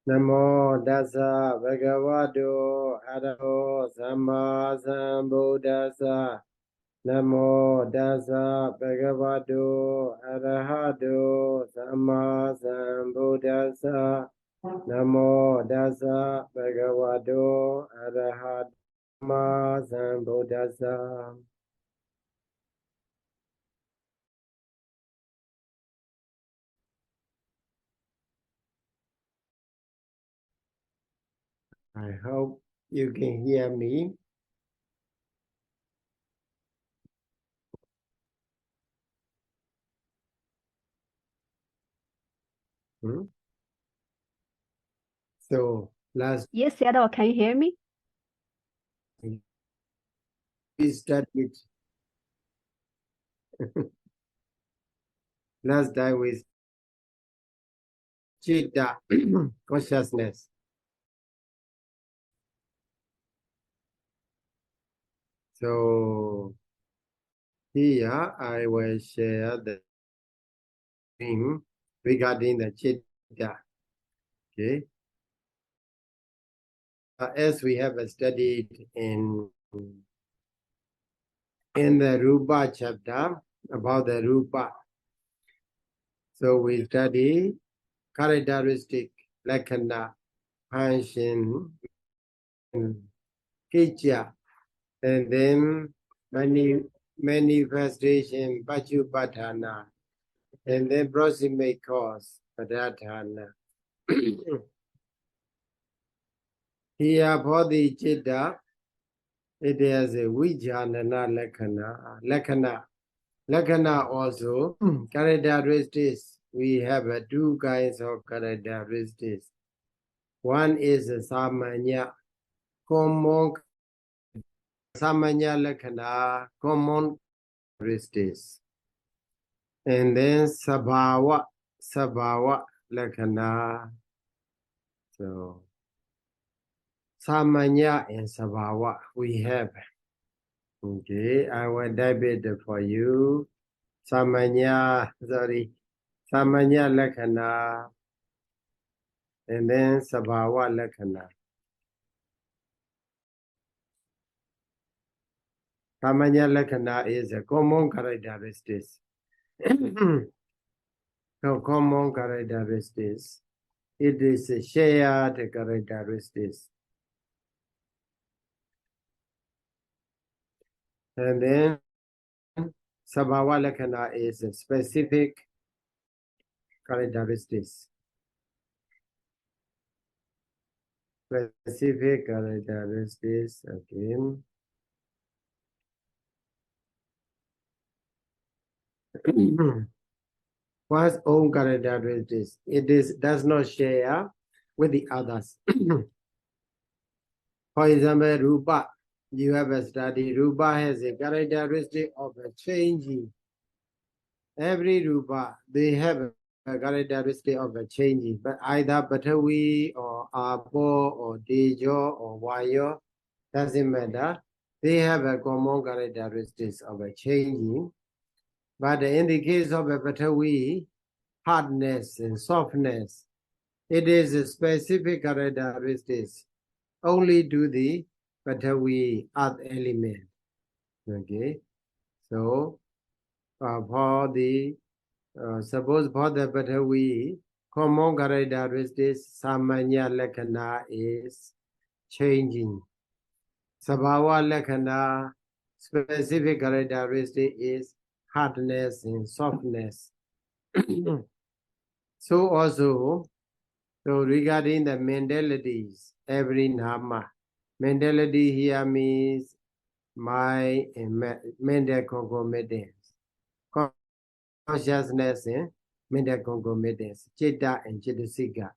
Namo Dasa Bhagavato Arahato Samma Sambuddhassa. Namo Dasa Bhagavato Arahato Samma Sambuddhassa. Namo Dasa Bhagavato Arahato Samma Sambuddhassa. I hope you can hear me. So last Yes, Sayadaw, can you hear me? we studied last time with Citta consciousness. So here I will share the thing regarding the Citta. Okay. As we have studied in the Rupa chapter about the Rupa. So we study characteristic, lakkhana, function, kicca, and then manifestation, pachupatthana, and then proximate cause, padatthana. Here for the Citta, it is a Vijnana Lakkhana. Lakkhana also, characteristics, we have two kinds of characteristics. One is Samanya, common Samanya Lakkhana, common characteristics. And then Sabhava Lakkhana. So Samanya and Sabhava we have. Okay, I will type it for you. Samanya Lakkhana, and then Sabhava Lakkhana. Samanya Lakkhana is a common characteristics. So common characteristics. It is a shared characteristics. And then Sabhava Lakkhana is a specific characteristics. Specific characteristics again. One's own characteristics. Does not share with the others. For example, Rupa. You have a study. Rupa has a characteristic of a changing. Every Rupa, they have a characteristic of a changing, but either Batavi or Apo or Tejo or Vayo, doesn't matter. They have a common characteristics of a changing. But in the case of a Batavi, hardness and softness, it is a specific characteristics only to the Batavi earth element. Okay, so for the suppose for the Batavi, common characteristics Samanya Lakkhana is changing. Sabhava Lakkhana, specific characteristic is hardness and softness. So also, so regarding the mentalities, every nama, mentality here means mind and mental concomitance. Consciousness and mental concomitance, Citta and Cittasika.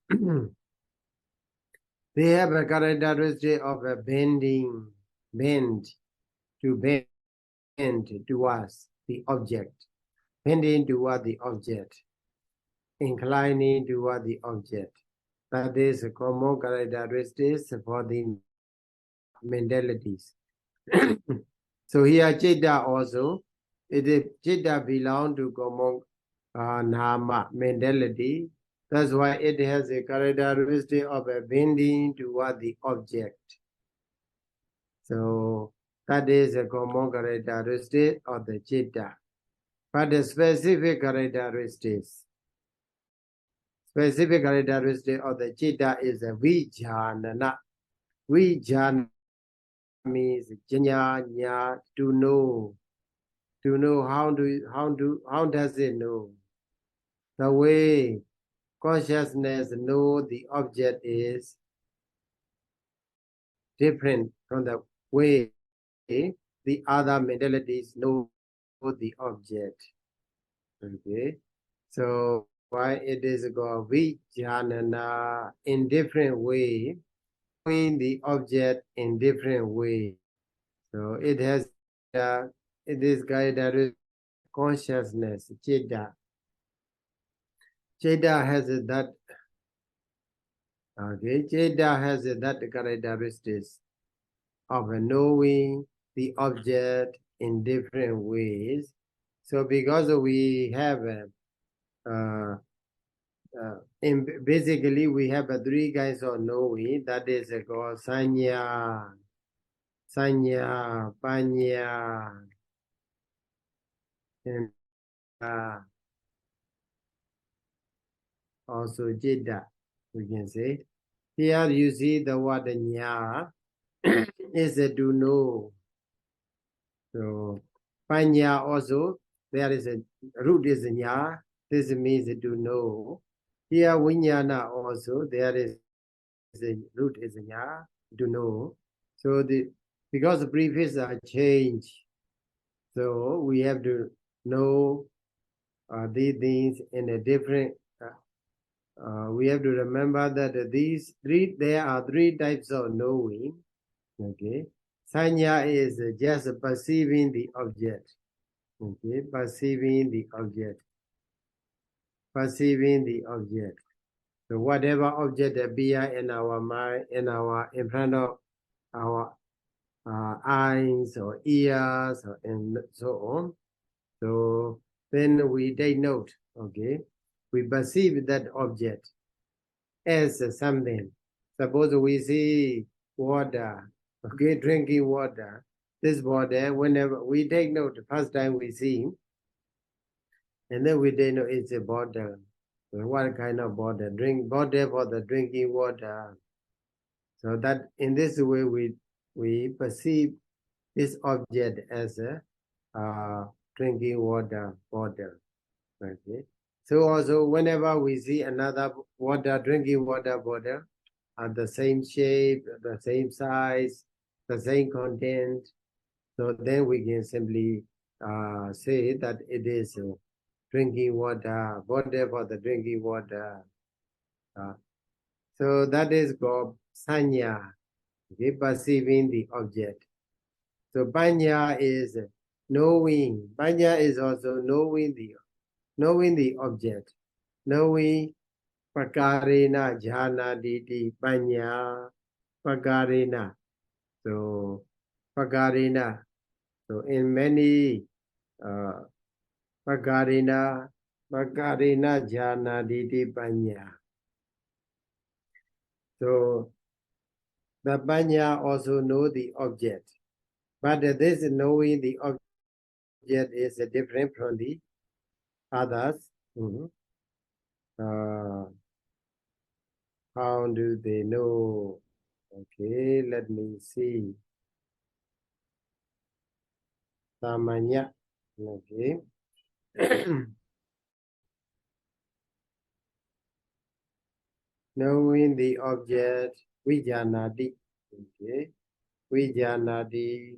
They have a characteristic of a bend towards the object, bending toward the object, inclining toward the object. That is a common characteristics for the mentalities. So here Citta also, Citta belong to common nama, mentality. That's why it has a characteristic of a bending toward the object. So that is a common characteristic of the citta. But the specific characteristics of the citta is a vijnana. Vijnana means jnana, to know. To know how does it know? The way consciousness know the object is different from the way the other mentalities know the object. Okay, so why it is called vijnana in different way, knowing the object in different way. So it has it is guided consciousness, citta. Citta has that. Okay, citta has that characteristics of knowing the object in different ways. So because we have basically we have three kinds of knowing, that is called sanya, panya, and also citta, we can say. Here you see the word nya is to know. So panya also, there is a root is nya. This means to know. Here vinyana also, there is a root is nya, to know. So because the prefixes are changed, so we have to know these things in a different. We have to remember that there are three types of knowing. Okay, sanya is just perceiving the object. Okay, perceiving the object. So whatever object appear in our mind, in front of our eyes or ears and so on. So then we take note. Okay, we perceive that object as something. Suppose we see water. Okay, drinking water. This water, whenever we take note, the first time we see, and then we take note it's a bottle. What kind of bottle? Bottle for the drinking water. So that in this way we perceive this object as a drinking water bottle. Okay. So also whenever we see another drinking water bottle, the same shape, the same size, the same content, so then we can simply say that it is drinking water, bottle for the drinking water. So that is called sanya, okay, perceiving the object. So panya is knowing. Panya is also knowing the object. Knowing pakarena jhana diti panya pakarena. So pakarena. So in many pakarena jhana diti panya. So the panya also know the object, but this knowing the object is different from the others. How do they know? Okay, let me see. Samanya. Okay. Knowing the object, vijanadi. Okay. Vijanadi,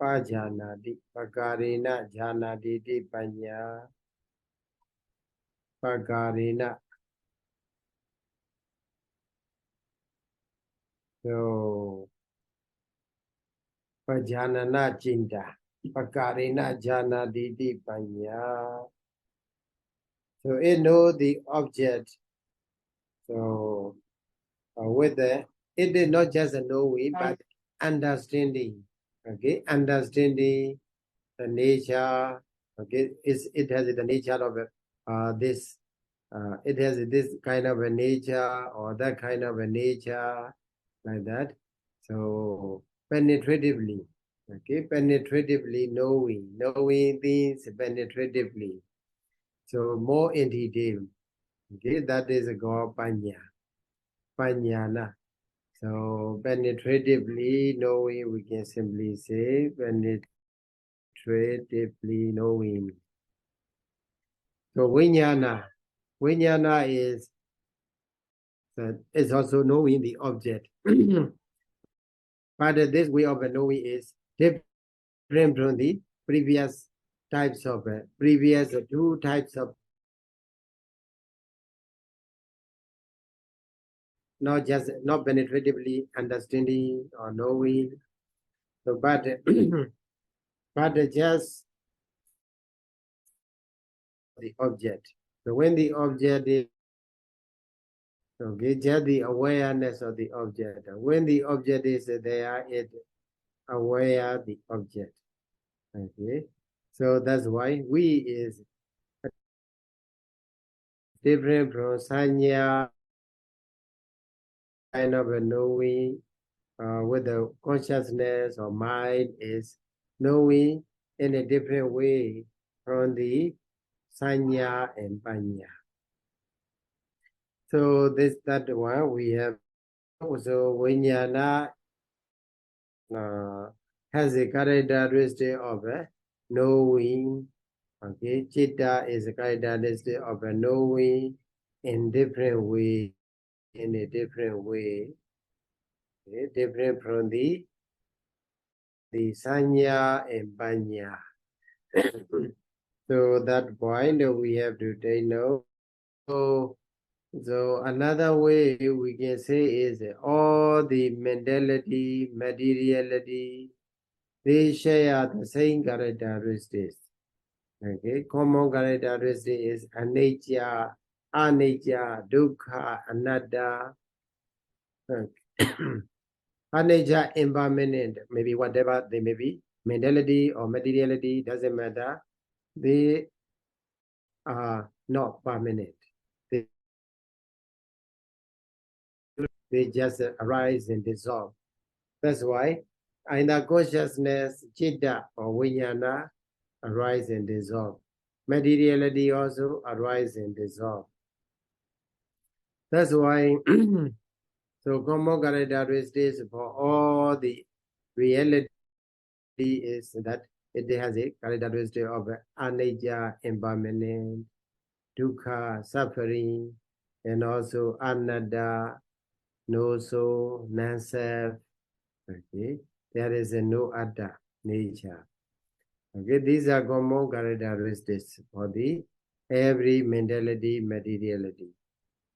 pajanadi, pakarena janadi panya, pakarena. So, pajanana cinta, pakarena janadi panya. So it knows the object. So with the, it did not just knowing, but understanding. Okay, understanding the nature. Okay, it has the nature of this it has this kind of a nature or that kind of a nature, like that. So penetratively, okay, penetratively knowing things penetratively. So more in detail, okay, that is called panyana. So penetratively knowing, we can simply say penetratively knowing. So vinyana is also knowing the object. But this way of knowing is different from the previous types of previous two types of, not penetratively understanding or knowing. So but but just the object. So when the object is, okay, just the awareness of the object. When the object is there, it aware the object. Okay, so that's why we is different from sanya kind of a knowing with the consciousness or mind is knowing in a different way from the sanya and panya. So that one we have also vinyana has a characteristic of knowing. Okay, chitta is a characteristic of knowing in different way, in a different way, okay, different from the sanya and panya. So that point we have to take note. So another way we can say is all the mentality, materiality, they share the same characteristics. Okay, common characteristic is anicca, dukkha, anatta. Anicca, impermanent, maybe whatever they may be, mentality or materiality, doesn't matter. They are not permanent. They just arise and dissolve. That's why in the consciousness, chitta or vijnana arise and dissolve. Materiality also arise and dissolve. That's why so common characteristics for all the reality is that it has a characteristic of anicca, impermanent, dukkha, suffering, and also anatta, no soul, non-self. Okay, there is a no atta nature. Okay, these are common characteristics for the every mentality, materiality.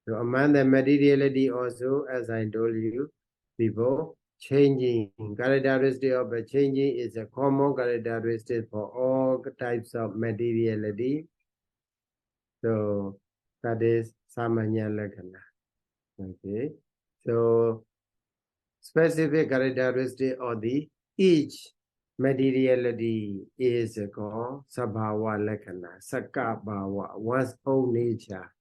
So among the materiality also, as I told you before, changing characteristic of a changing is a common characteristic for all types of materiality. So that is samanya lakkhana. Okay, so specific characteristic of the each materiality is called sabhava lakkhana, sakka bhava, one's own nature.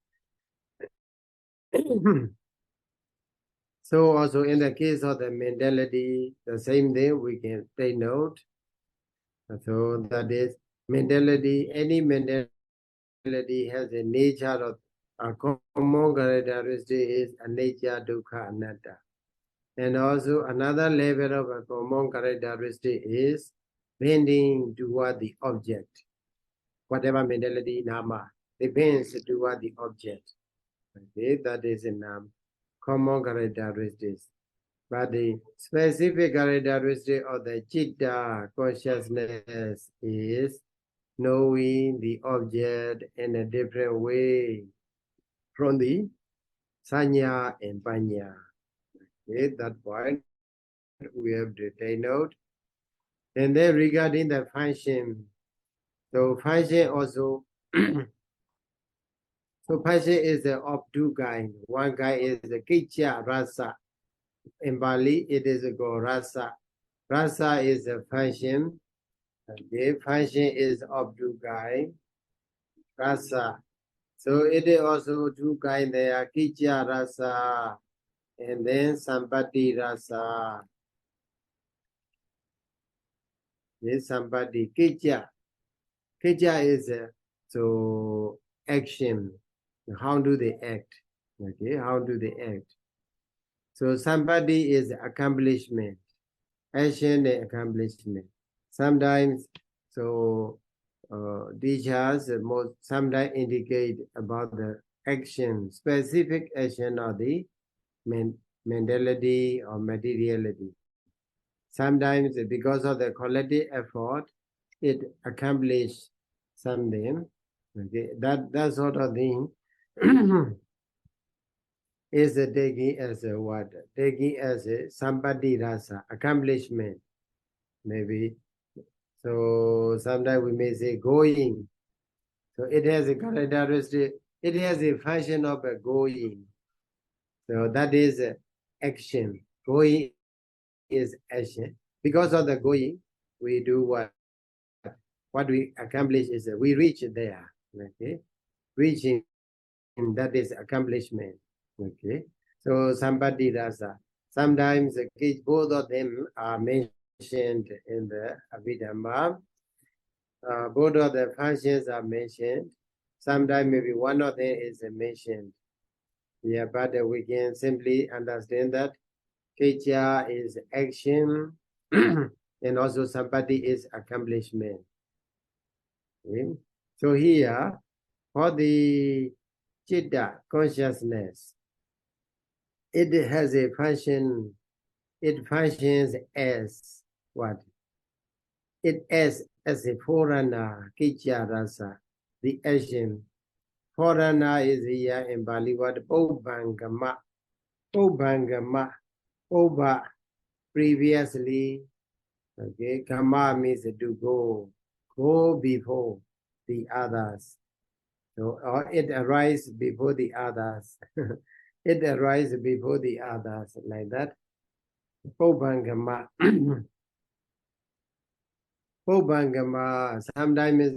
So also in the case of the mentality, the same thing we can take note. So that is mentality, any mentality has a nature of a common characteristic is anicca, dukkha, anatta. And also another level of a common characteristic is bending toward the object. Whatever mentality nama, it bends toward the object. Okay, that is a common characteristics. But the specific characteristic of the citta consciousness is knowing the object in a different way from the sanya and panya. Okay, that point we have to take note. And then regarding the function, so function also, so function is of two kinds. One kind is the kicha rasa. In Bali, it is called rasa. Rasa is a function. Okay, function is of two kinds. Rasa, So it is also two kinds there, Kicca rasa and then Sampati rasa. This Sampati, Kicca. Kicca is so action. How do they act? Okay, how do they act? So Sampati is accomplishment, action and accomplishment. Sometimes, so teachers sometimes indicate about the action, specific action or the mentality or materiality. Sometimes because of the collective effort, it accomplishes something. Okay, that sort of thing is taking as a what? Taking as a sampati rasa, accomplishment, maybe. So sometimes we may say going. So it has a characteristic, it has a function of a going. So that is action. Going is action. Because of the going, we do what? What we accomplish is we reach there. Okay, reaching, that is accomplishment. Okay, so somebody does that. Sometimes both of them are mentioned in the Abhidhamma. Both of the functions are mentioned. Sometimes maybe one of them is mentioned. Yeah, but we can simply understand that Kicca is action and also Sampati is accomplishment. Okay? So here, for the Citta, consciousness, it has a function, it functions as what? It as a forerunner, Kicca rasa, the action. Forerunner is here in Bali word, Obhangama. Obhangama, over, previously. Okay, Kama means to go before the others. So, or it arises before the others. It arises before the others, like that. Obhangama. Obhangama, sometimes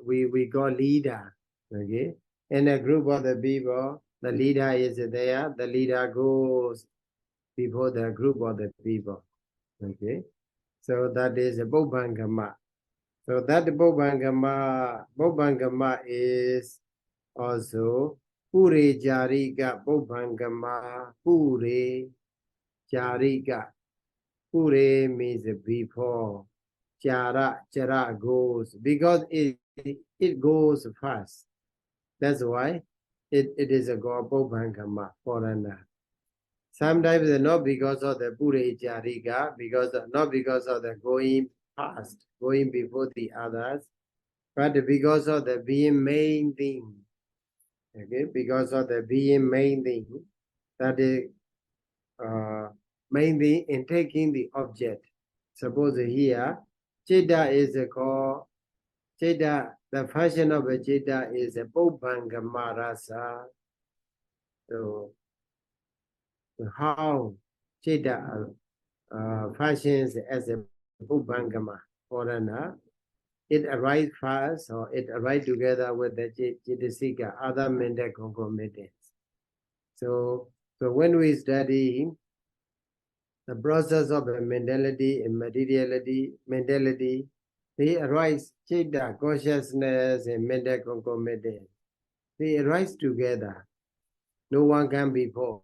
we go leader. Okay, in a group of the people, the leader is there, the leader goes before the group of the people. Okay, so that is a Bobangama. So that Bobangama is also Pure Jarika Bobangama. Pure Jarika. Pure means before. Chara goes. Because it goes fast. That's why it is a Bobangama foreigner. Sometimes not because of the Pure Jarika, not because of the going past, going before the others, but because of the being main thing. Okay, because of the being main thing, that is main thing in taking the object. Suppose here, Citta is called Citta. The function of a Citta is a Bobhangama rasa. So how Citta functions as a Bobhangama foreigner, it arrives first or it arrives together with the Cittasika, other mental concomitants. So when we study the process of mentality and materiality, mentality, they arise, Citta, consciousness and mental concomitants. They arise together. No one can be before.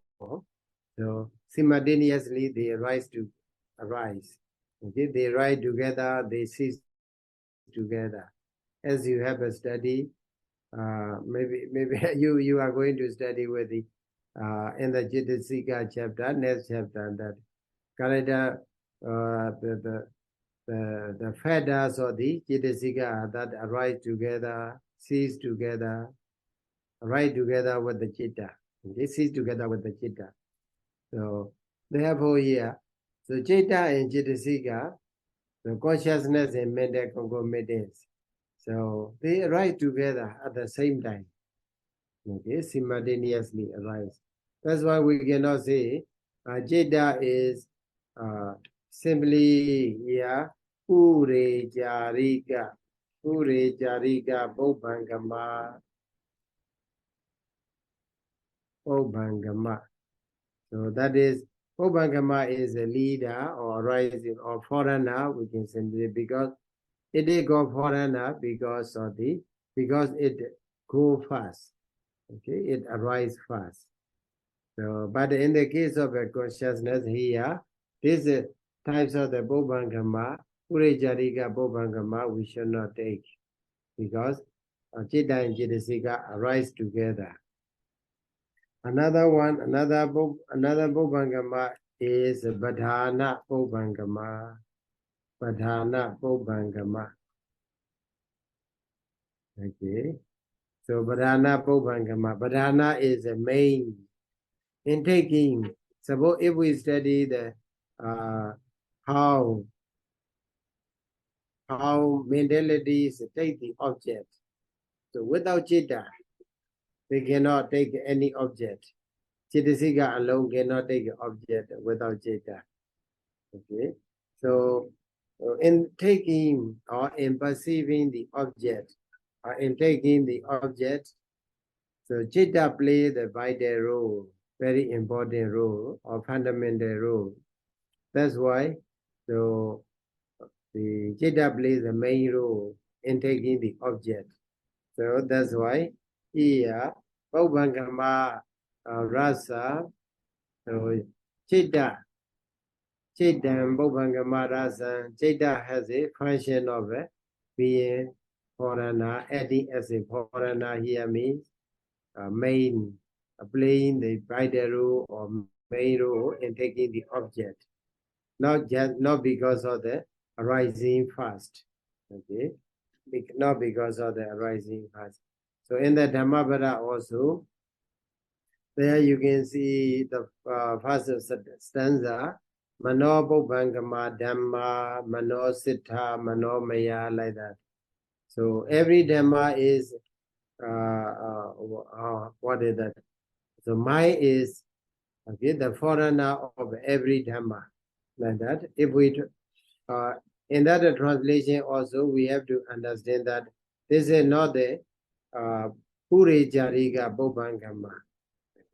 So simultaneously they arise. Okay, they rise together, they cease together. As you have a study, maybe you are going to study with the in the Cittasika chapter, next chapter, that character, the feathers or the Cittasika that arise together, cease together, arise together with the Citta. They cease together with the Citta. So therefore here, so Citta and Cittasika, the consciousness and mental concomitants. So they arise together at the same time. Okay, simultaneously arise. That's why we cannot say Citta is simply here Pure Jarika, Pure Jarika Bobhangama. Obangama. So that is, Obangama is a leader or rising or foreigner, we can say, because it is called foreigner because it go fast. Okay, it arises fast. So, but in the case of a consciousness here, these types of the Bobangama, Purijarika Bobangama, we should not take because Chitta and Chittasika arise together. Another one, another Bobangama is Badhana Bobangama. Badhana Bobangama. Okay. So Badhana Bobangama. Badhana is the main in taking. Suppose if we study the how mentalities take the object. So without Chitta, we cannot take any object. Chittasika alone cannot take an object without Chitta. Okay. So in taking or in perceiving the object, or in taking the object, so Chitta plays the vital role, very important role or fundamental role. That's why so the Chitta plays the main role in taking the object. So that's why here, Bhaubangama rasa, so Chitta and Bhaubangama rasa, Chitta has a function of being foreigner, acting as a foreigner here means main, playing the vital role or main role in taking the object. Not because of the arising fast. Okay. Not because of the arising fast. So in the Dhammapada also, there you can see the first stanza, Mano Bhangama Dhamma, Mano Siddha, Mano Maya, like that. So every Dhamma is, what is that? So Maya is, okay, the foreigner of every Dhamma, like that. If we, in that translation also, we have to understand that this is not the Puri Jariga Bobangama.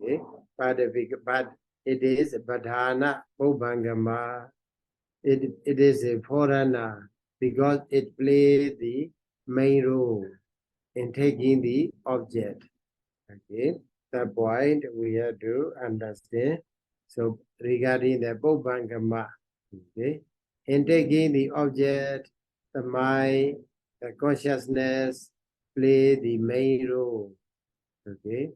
Okay? But it is Badhana Bobangama. It is a foreigner because it plays the main role in taking the object. Okay, the point we have to understand. So regarding the Bobangama, okay, in taking the object, the mind, the consciousness play the main role. Okay,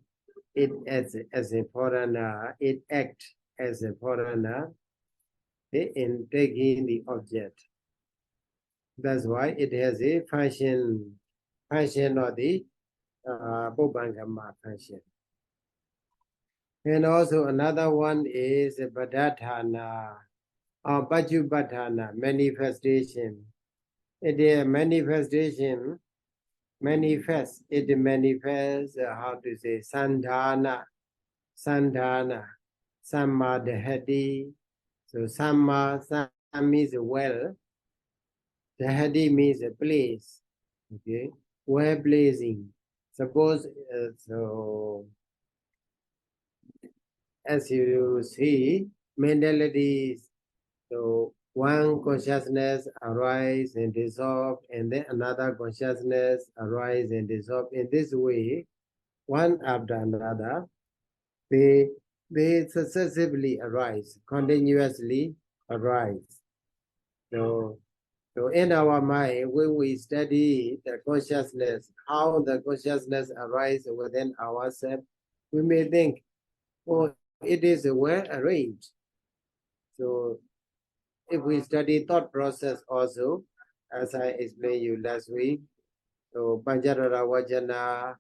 it as a foreigner, it acts as a foreigner, okay, in taking the object. That's why it has a function of the Bobangama function. And also another one is Bhadatthana or Pajubatthana, manifestation. It is manifestation, it manifests, how to say, Sandhana, Sammadhati. So Samma means well, Dhati means a place, okay, well blazing. Suppose, so as you see, mentalities, so one consciousness arise and dissolve, and then another consciousness arise and dissolve. In this way, one after another, they successively arise, continuously arise. So in our mind, when we study the consciousness, how the consciousness arises within ourselves, we may think, oh, it is well arranged. So if we study thought process also, as I explained you last week, so Pancarara Vajana,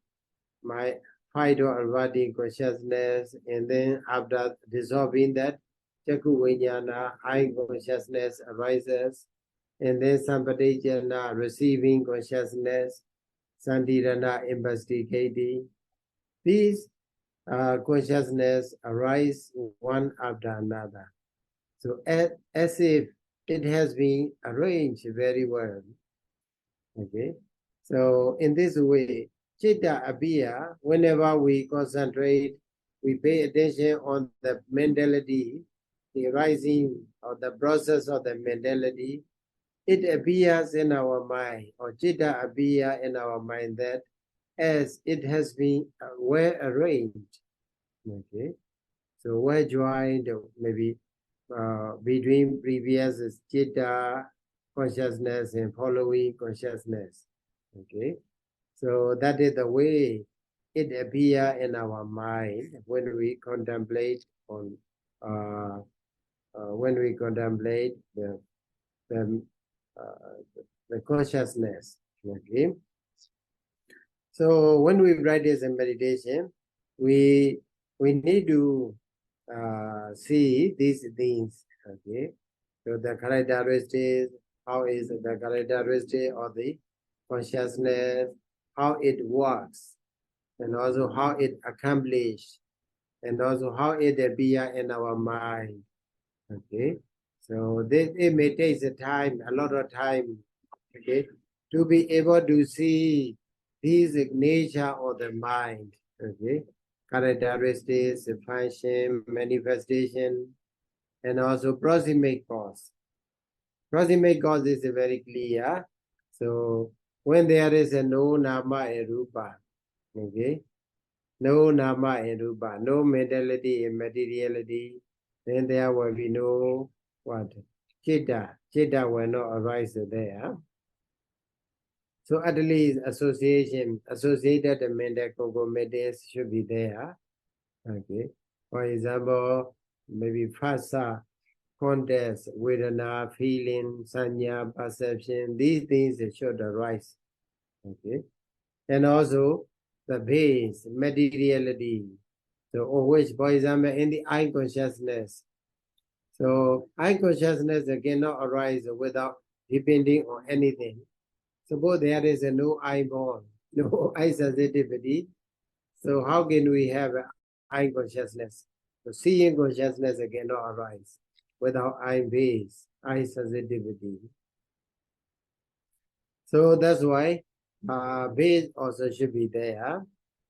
my Phaidho Alvadi consciousness, and then after dissolving that, Chaku Vijnana, eye consciousness arises, and then Sampadejana, receiving consciousness, Santirana, investigating. These consciousness arise one after another. So as if it has been arranged very well. Okay. So in this way, Chitta appear whenever we concentrate we pay attention on the mentality, the rising or the process of the mentality, it appears in our mind, or Chitta appear in our mind that as it has been well arranged, okay? So well joined, maybe between previous Chitta consciousness and following consciousness, okay? So that is the way it appear in our mind when we contemplate on the, uh, the consciousness. Okay. So when we practice in meditation, we need to see these things. Okay. So the characteristics, how is the characteristic of the consciousness, how it works, and also how it accomplished, and also how it appear in our mind. Okay, so this it may take a time, a lot of time, okay, to be able to see this nature of the mind. Okay, characteristics, function, manifestation, and also proximate cause. Proximate cause is very clear. So when there is a no nama and rupa, okay, no nama and rupa, no mentality and materiality, then there will be no what? Chitta. Chitta will not arise there. So at least associated mental concomitants should be there. Okay. For example, maybe phasa, context, vedana, feeling, sanya, perception, these things should arise. Okay. And also the base, materiality. So always, for example, in the eye consciousness. So eye consciousness cannot arise without depending on anything. Suppose there is a no eyeball, no eye sensitivity. So how can we have eye consciousness? So seeing consciousness cannot arise without eye base, eye sensitivity. So that's why base also should be there.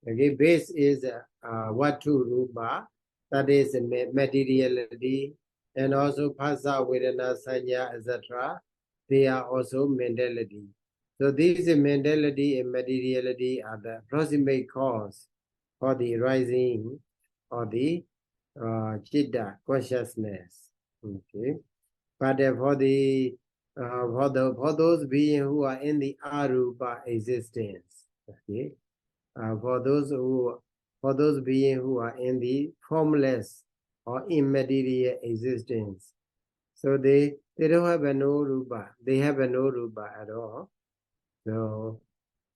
Okay, base is vatu rupa, that is materiality, and also phasa, vedana, sanya, etc. They are also mentality. So these mentality and materiality are the proximate cause for the rising of the chitta consciousness. Okay, but for those beings who are in the arupa existence, okay, for those beings who are in the formless or immaterial existence, so they don't have a no rupa, they have a no rupa at all. So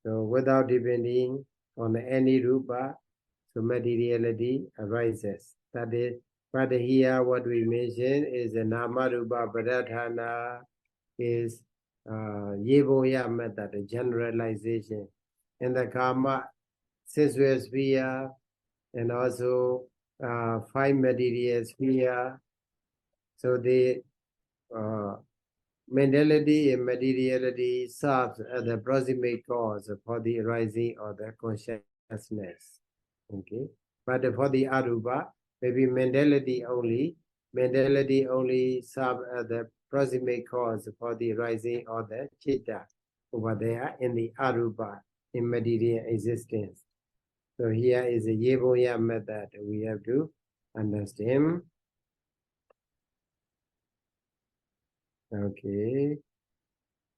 without depending on any rupa, so materiality arises. That is, but here what we mention is the nama rupa pradhana, is Yevoya method, a generalization. And the karma, sensual sphere, and also five material sphere. So the uh, mentality and materiality serves as the proximate cause for the arising of the consciousness. Okay, but for the arupa, maybe mentality only serve as the proximate cause for the rising of the chitta over there in the arupa, immaterial existence. So here is a Yevoya method we have to understand. Okay.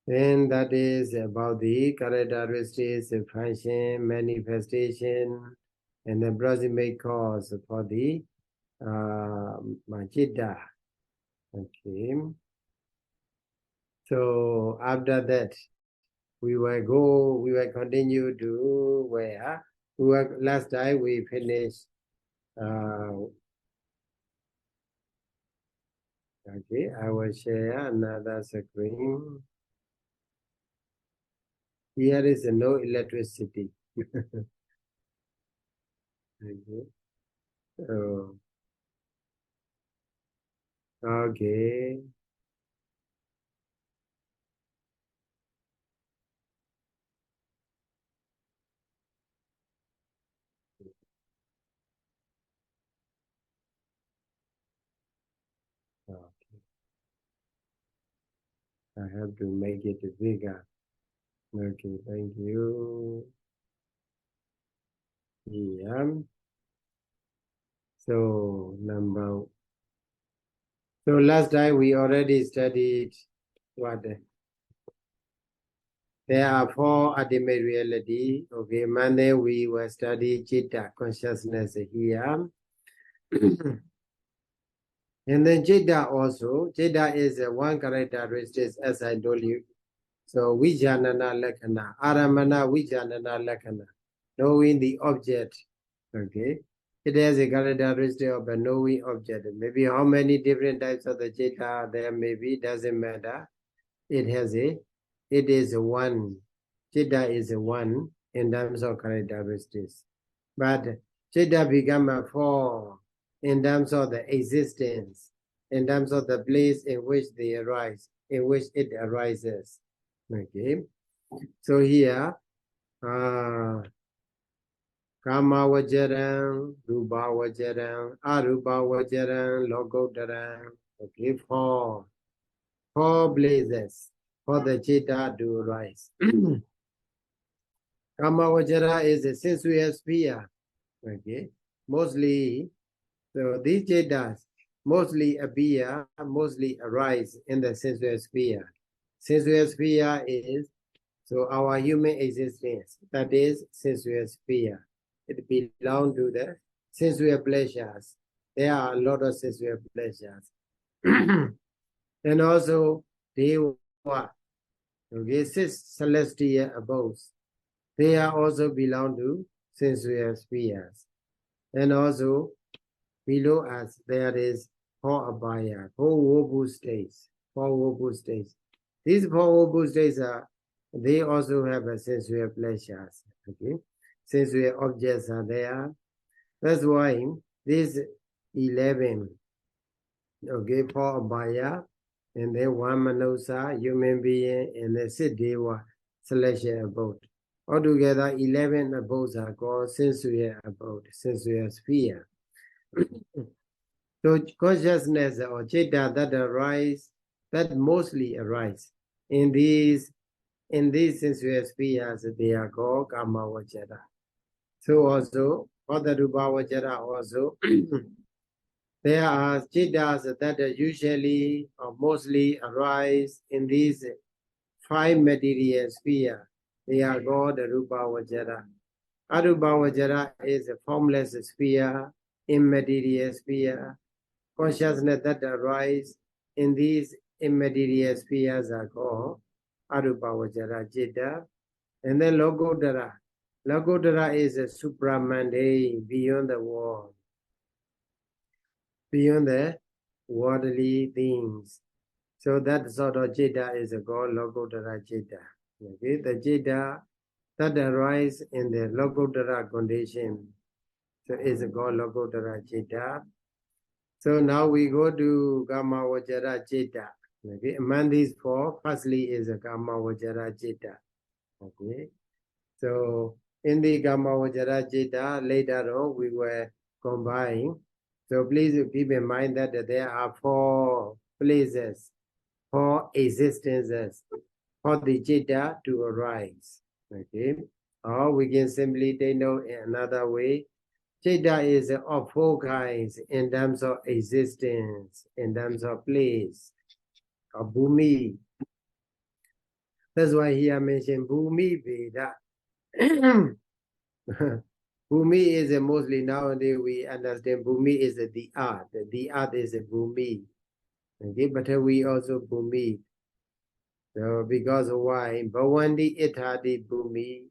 Then that is about the characteristics, function, manifestation, and the proximate cause for the Chitta. Okay. So after that, we will continue to where last time we finished. Okay, I will share another screen. Here is no electricity. Okay. So, okay. Okay. I have to make it bigger. Okay, thank you. Yeah. So last time we already studied what there are four ultimate reality. Okay, Monday we will study Citta consciousness here. And then Citta also, Citta is one characteristic as I told you. So Vijanana Lakkhana, Aramana Vijanana Lakkhana, knowing the object. Okay. It has a characteristic of a knowing object. Maybe how many different types of the Citta there may be, doesn't matter. It is a one. Citta is a one in terms of characteristics. But Citta become a four in terms of the existence, in terms of the place in which they arise, in which it arises. Okay. So here, Kama Vajaram, Rupa Vajaram, Arupa Vajaram, Logotaram. Okay, four places for the Citta to arise. Kama Vajara is a sensual sphere. Okay, mostly, so these Cittas mostly appear, mostly arise in the sensual sphere. Sensual sphere is, so our human existence, that is sensual sphere. It belongs to the sensual pleasures. There are a lot of sensual pleasures. And also, they were, okay, six celestial abodes. They are also belong to sensual spheres. And also, below us, there is four abhaya, four wobu states, four wobu states. These four wobu states are, they also have a sensual pleasures. Okay, sensual objects are there. That's why these 11, okay, four abhaya, and then one manusa, human being, and then Siddheva, celestial abode. Altogether, 11 abodes are called sensual abode, sensual sphere. So consciousness or Citta that arise, that mostly arise in these sensual spheres, they are called Kama Vajara. So also, for the Rupa Vajara also, there are Cittas that usually or mostly arise in these five material spheres. They are called the Rupa Vajara. Arupa Vajara is a formless sphere, immaterial sphere. Consciousness that arise in these immaterial spheres are called Arupa Vajara Citta. And then Logodara. Logodara is a supramundane, beyond the world, beyond the worldly things. So that sort of Citta is called Logodara Citta. Okay, the Citta that arise in the Logodara condition, so is called Logodara Citta. So now we go to Kama Vajara Citta. Okay, among these four, firstly is a Kama Vajara Citta. Okay, so in the Kama Vajara Citta, later on we will combine. So please keep in mind that there are four places, four existences for the Citta to arise. Okay, or we can simply take note in another way. Citta is of four kinds in terms of existence, in terms of place, or Bhumi. That's why here I mentioned Bhumi Veda. Bhumi is mostly nowadays we understand Bhumi is the earth. The earth is a Bhumi. Okay, but we also Bhumi. So because of why? Bhavandi Ithadi Bhumi.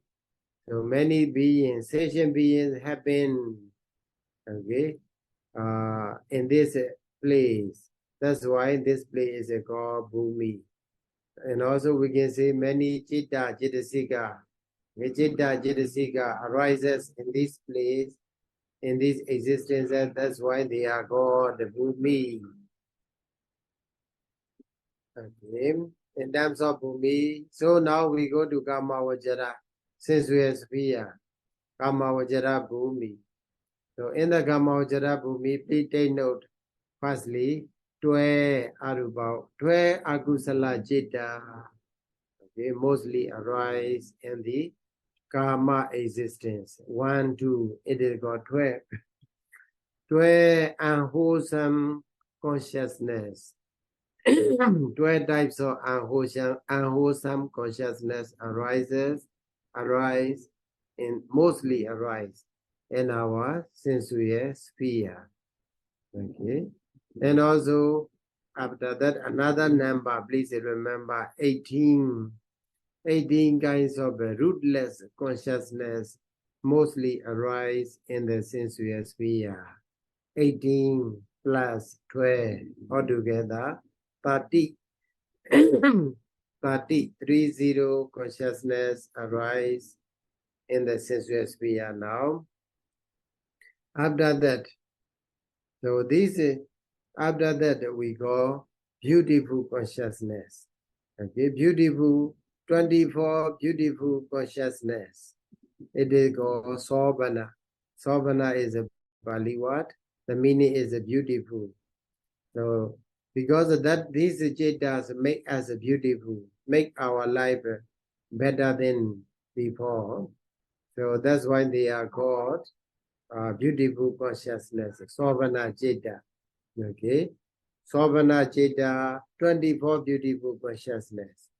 So many beings, sentient beings have been, okay, in this place. That's why this place is called Bhumi. And also we can say many Citta, Cittasika. Citta, Cittasika arises in this place, in this existence, and that's why they are called the Bhumi. Okay. In terms of Bhumi, so now we go to Kama Vajara, sensual sphere, Kama Vajara Bhumi. So in the Kama Vajara Bhumi, please take note. Firstly, 12 aruba, 12 agusala jita, okay, mostly arise in the karma existence. 1, 2, it is got 12. 12 unwholesome consciousness. 12 types of unwholesome consciousness mostly arise in our sensual sphere. Okay. And also after that another number, please remember 18 kinds of rootless consciousness mostly arise in the sensual sphere. 18 plus 12 altogether 30 30 consciousness arise in the sensual sphere now. After that, so this after that we go beautiful consciousness. Okay, beautiful 24 beautiful consciousness. It is called Sobhana. Sobhana is a Pali word. The meaning is beautiful. So because of that, these Chetas make us beautiful, make our life better than before. So that's why they are called beautiful consciousness, Sobhana Cheta. Okay, Sobhana Cheta, 24 beautiful consciousness.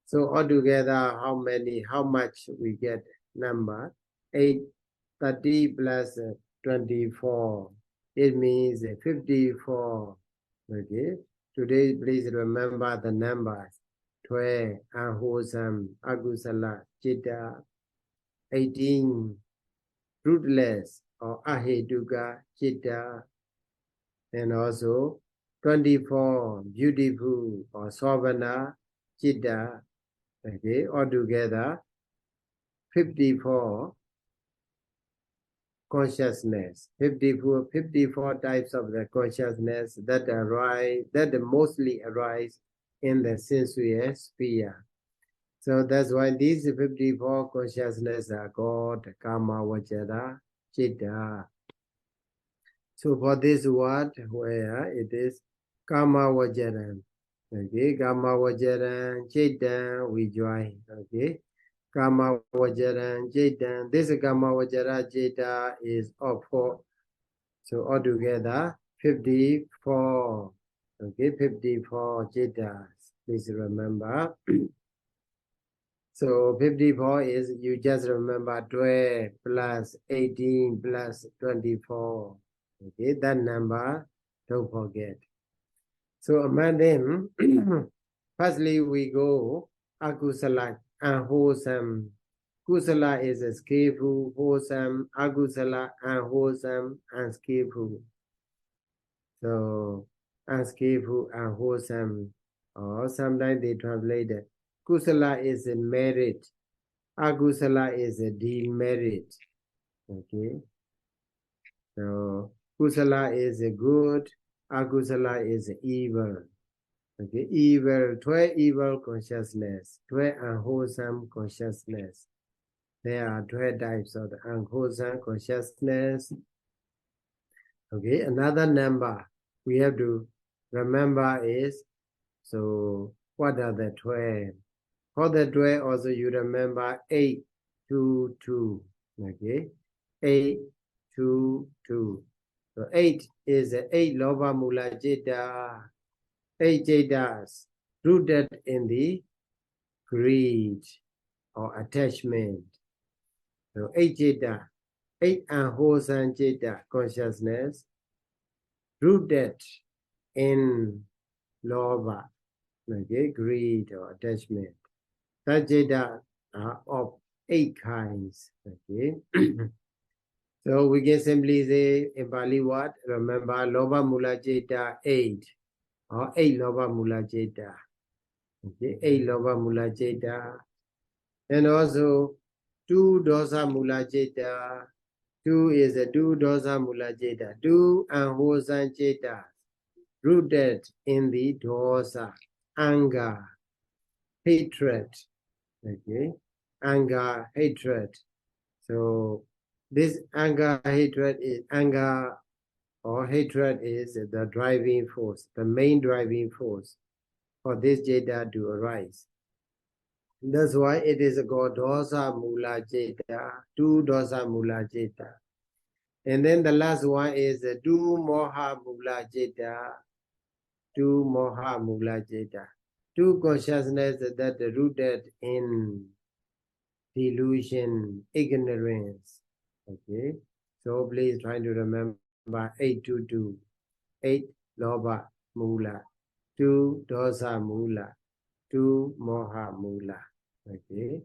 So altogether, how much we get? Number 8, 30 plus 24. It means 54. Okay. Today, please remember the numbers. 12, unwholesome, agusala, chitta. 18, rootless or aheduka, chitta. And also 24, beautiful or sobhana, chitta. Okay, altogether 54 consciousness, 54 types of the consciousness that mostly arise in the sensual sphere. So that's why these 54 consciousness are called Kama Vajara Chitta. So for this word, where it is Kama Vajaran, okay, Kama Vajaran Chitta, we join, okay. Kama Vajaran Jeta. This Kama Vajara Jeta is of 4. So altogether 54. Okay, 54 Jetas. Please remember. So 54 is, you just remember 12 plus 18 plus 24. Okay, that number, don't forget. So among them, firstly we go Akusala, unwholesome. Kusala is skillful, wholesome, agusala, unwholesome, unskillful. So, unskillful, unwholesome. Or sometimes they translate it. Kusala is a merit, agusala is a demerit. Okay. So, kusala is a good, agusala is evil. Okay, evil, 12 evil consciousness, 12 unwholesome consciousness. There are 12 types of the unwholesome consciousness. Okay, another number we have to remember is, so what are the 12? For the 12 also you remember 8, 2, 2. Okay, 8, 2, 2. So 8 is 8 Lobha Mula Jeta. 8 Jetas rooted in the greed or attachment. So 8 Jeta, 8 unwholesome Jeta consciousness rooted in lobha, okay, greed or attachment. That Jeta are of 8 kinds. Okay. So we can simply say in Pali word, remember Lobha Mula Jeta 8 or 8 Lobha Mula Jeta. Okay, 8 Lobha Mula Jeta. And also 2 Dosa Mula Jeta. 2 is a 2 Dosa Mula Jeta. 2 unwholesome Jeta rooted in the dosa, anger, hatred. Okay, anger, hatred. So this anger, hatred is anger or hatred is the driving force, the main driving force for this jeta to arise. That's why it is called dosa mula jeta, two dosa mula jeta. And then the last one is two moha mula jeta, two moha mula jeta. Two consciousness that rooted in delusion, ignorance. Okay, so please try to remember 822. 8 loba mula, 2 dosa mula, 2 moha mula. Okay,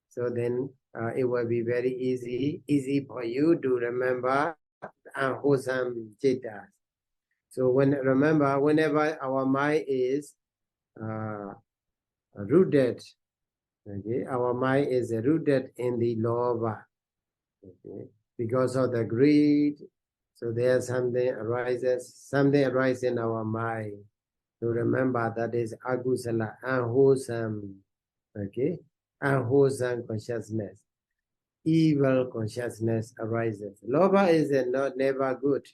so then it will be very easy for you to remember unwholesome jeta. So remember, whenever our mind is rooted, okay, our mind is rooted in the loba, okay, because of the greed. So there something arises in our mind. To remember that is agusala, unwholesome, okay, unwholesome consciousness. Evil consciousness arises. Loba is never good.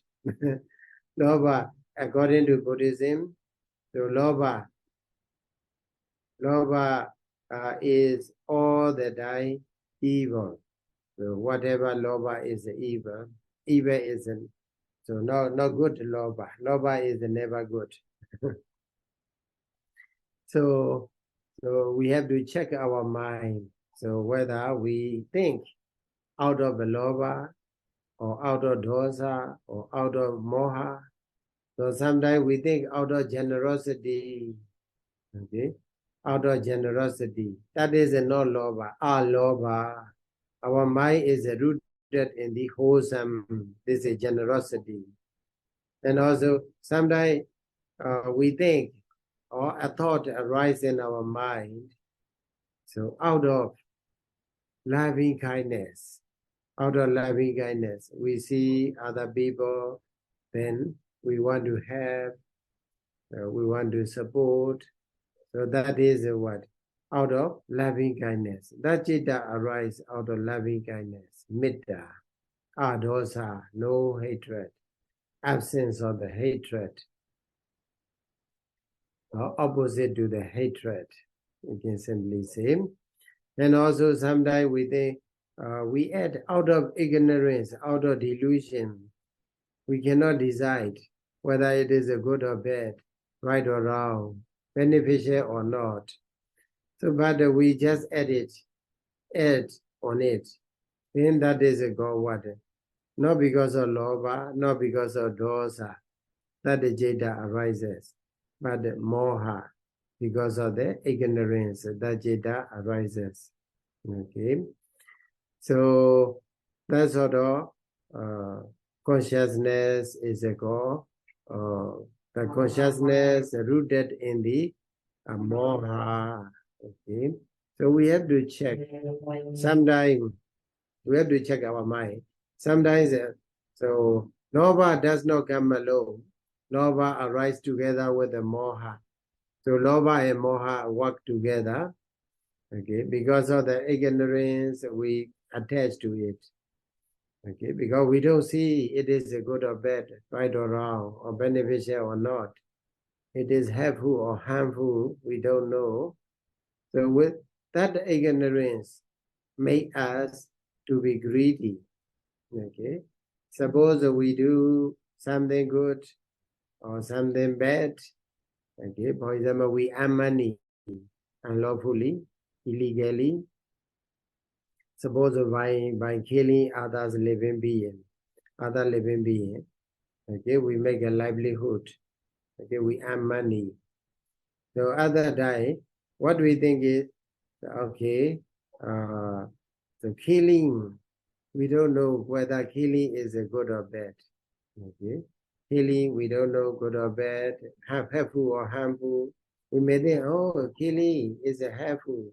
Loba, according to Buddhism, so loba is all the time evil. So whatever loba is evil, evil isn't. So not good loba. Loba is never good. So we have to check our mind. So whether we think out of the loba or out of dosa or out of moha. So sometimes we think out of generosity. Okay, out of generosity. That is not loba. Loba. Our mind is rooted in the wholesome. This is generosity. And also sometimes we think or a thought arises in our mind. So out of loving kindness, we see other people, then we want to help, we want to support. So that is what? Out of loving kindness. That citta arises out of loving kindness. Mitta, adosa, no hatred, absence of the hatred, or opposite to the hatred. You can simply say. And also sometimes we think we add out of ignorance, out of delusion. We cannot decide whether it is a good or bad, right or wrong, beneficial or not. So, but we just add on it. Then that is a God water. Not because of loba, not because of dosa, that the jeta arises, but moha, because of the ignorance, that jeta arises. Okay, so that sort of consciousness is a goal. The consciousness rooted in the moha. Okay, so we have to check. Sometimes we have to check our mind. Sometimes, so loba does not come alone. Loba arises together with the moha. So loba and moha work together. Okay, because of the ignorance, we attach to it. Okay, because we don't see it is a good or bad, right or wrong, or beneficial or not. It is helpful or harmful, we don't know. So with that ignorance, make us to be greedy. Okay, suppose we do something good or something bad. Okay, for example, we earn money unlawfully, illegally. Suppose by killing other living being, okay, we make a livelihood. Okay, we earn money. So other day, what we think is, okay, so killing, we don't know whether killing is a good or bad. Okay, killing, we don't know good or bad, helpful or harmful. We may think, oh, killing is a helpful,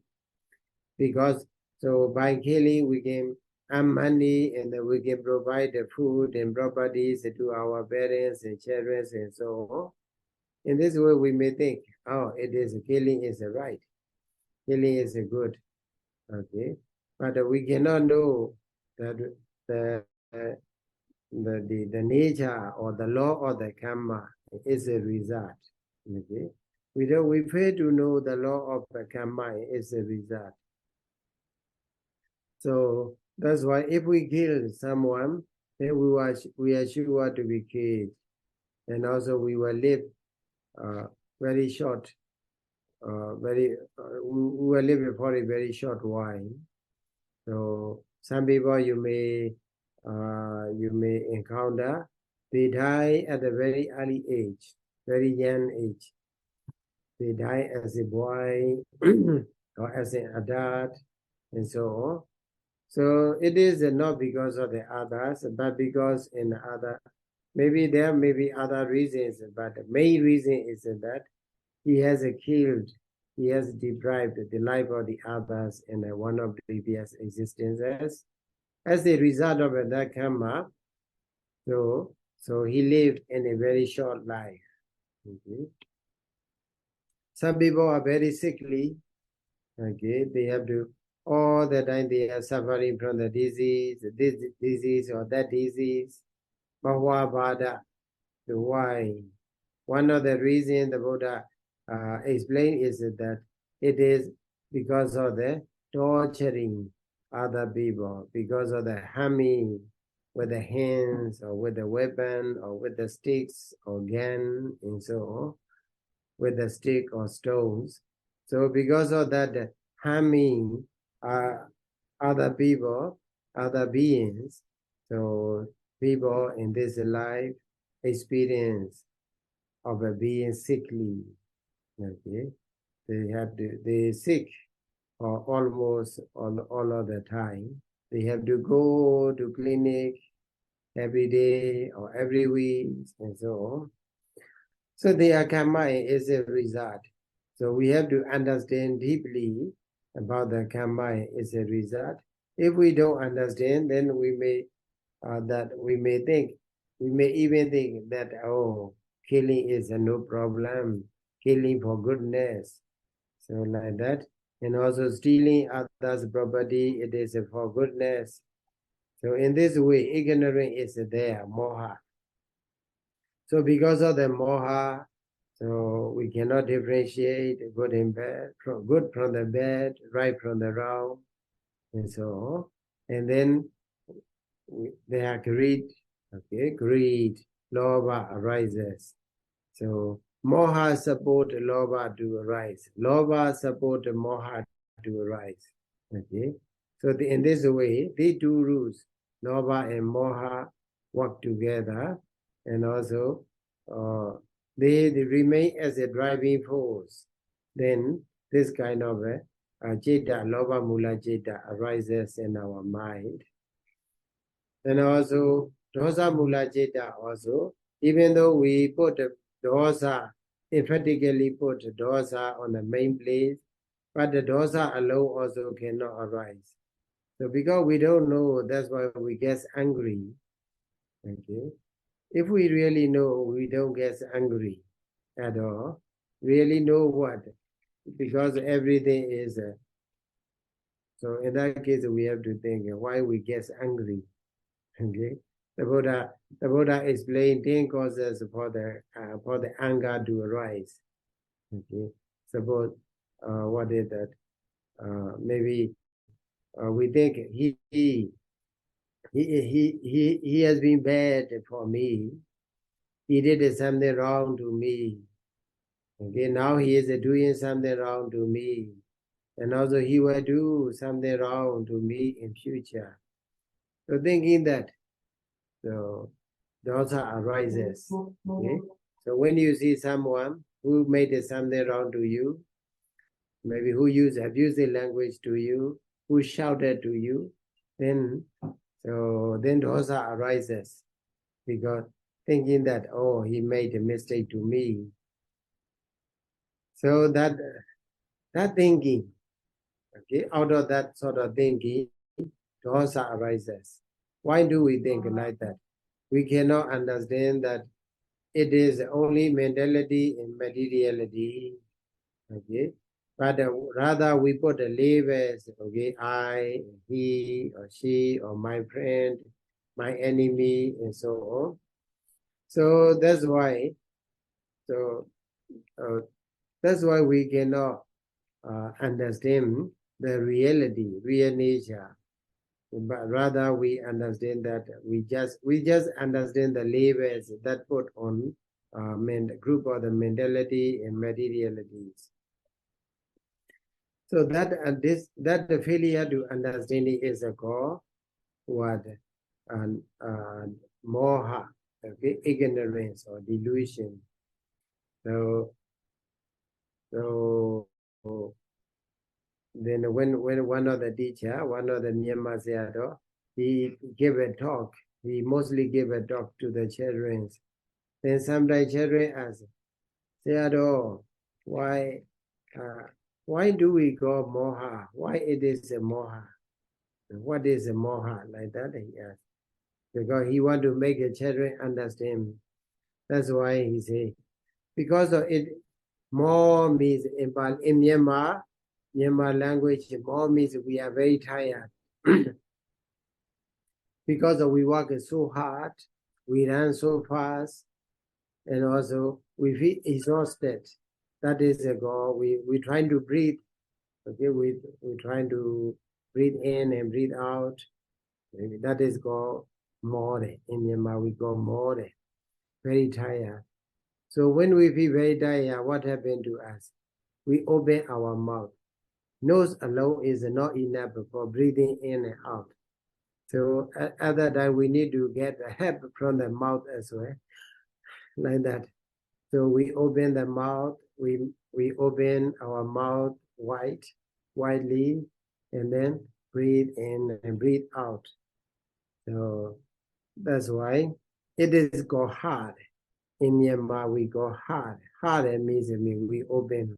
because so by killing we can earn money and then we can provide the food and properties to our parents and children and so on. In this way we may think, oh, it is killing is a right, killing is a good, okay, but we cannot know that the nature or the law of the karma is a result. Okay, we fail to know the law of the karma is a result. So that's why if we kill someone, then we are sure to be killed, and also we will live very short. We will live for a very short while. So some people you may encounter, they die at a very early age, very young age. They die as a boy or as an adult, and so on. So it is not because of the others, but because in other, maybe there may be other reasons, but the main reason is that he has killed, he has deprived the life of the others in one of the previous existences. As a result of that karma, so he lived in a very short life. Okay. Some people are very sickly. Okay, they have to all the time they are suffering from the disease, this disease or that disease. Mahabharata. So why? One of the reasons the Buddha explained is that it is because of the torturing other people, because of the harming with the hands or with the weapon or with the sticks or gun and so on, with the stick or stones. So because of that harming other people, other beings, so people in this life experience of a being sickly. Okay, they sick or almost all of the time. They have to go to clinic every day or every week and so on. So their karma is a result. So we have to understand deeply about the karma is a result. If we don't understand, then we may even think that killing is no problem, killing for goodness. So like that. And also stealing others' property, it is for goodness. So in this way, ignorance is there, moha. So because of the moha, so we cannot differentiate good and bad, good from the bad, right from the wrong, and so on. And then they are greed, okay, greed, lobha arises. So moha support lobha to arise. Lobha support moha to arise. Okay. So in this way, these two rules, lobha and moha, work together, and also they remain as a driving force. Then this kind of citta, lobha mula citta arises in our mind. And also dosa mula citta also, even though we put dosa, emphatically put dosa on the main place, but the dosa alone also cannot arise. So because we don't know, that's why we get angry. Okay. If we really know, we don't get angry at all. Really know what? Because everything is. So in that case, we have to think why we get angry. Okay. The Buddha explained 10 causes for the anger to arise. Okay. Suppose what is that? Maybe we think he has been bad for me. He did something wrong to me. Okay, now he is doing something wrong to me. And also he will do something wrong to me in future. So thinking that, so dosa arises. Okay? So when you see someone who made something wrong to you, maybe who used abusive language to you, who shouted to you, then dosa arises because thinking that, oh, he made a mistake to me. So that thinking, okay, out of that sort of thinking, dosa arises. Why do we think like that? We cannot understand that it is only mentality and materiality, okay? But rather we put the labels, okay, I, he, or she, or my friend, my enemy, and so on. So that's why. So that's why we cannot understand the reality, real nature, but rather we understand that we just understand the labels that put on group of the mentality and materialities. So that the failure to understanding is a cause what and moha, okay, ignorance or delusion. So then when one of the teacher, one of the Myanmar Sayadaw, he gave a talk. He mostly gave a talk to the children. Then sometimes children ask, Sayadaw, why do we go moha? Why it is a moha? What is a moha? Like that he asked. Because he want to make the children understand. That's why he say, because of it, more means in Myanmar language, more means we are very tired. Because we work so hard, we run so fast, and also we feel exhausted. That is a goal. We trying to breathe. Okay, we trying to breathe in and breathe out. That is called more. In Myanmar, we go more. Very tired. So when we feel very tired, what happened to us? We open our mouth. Nose alone is not enough for breathing in and out. So at that time, we need to get help from the mouth as well, like that. So we open the mouth, we open our mouth widely, and then breathe in and breathe out. So that's why it is go hard. In Myanmar, we go hard. Hard means we open.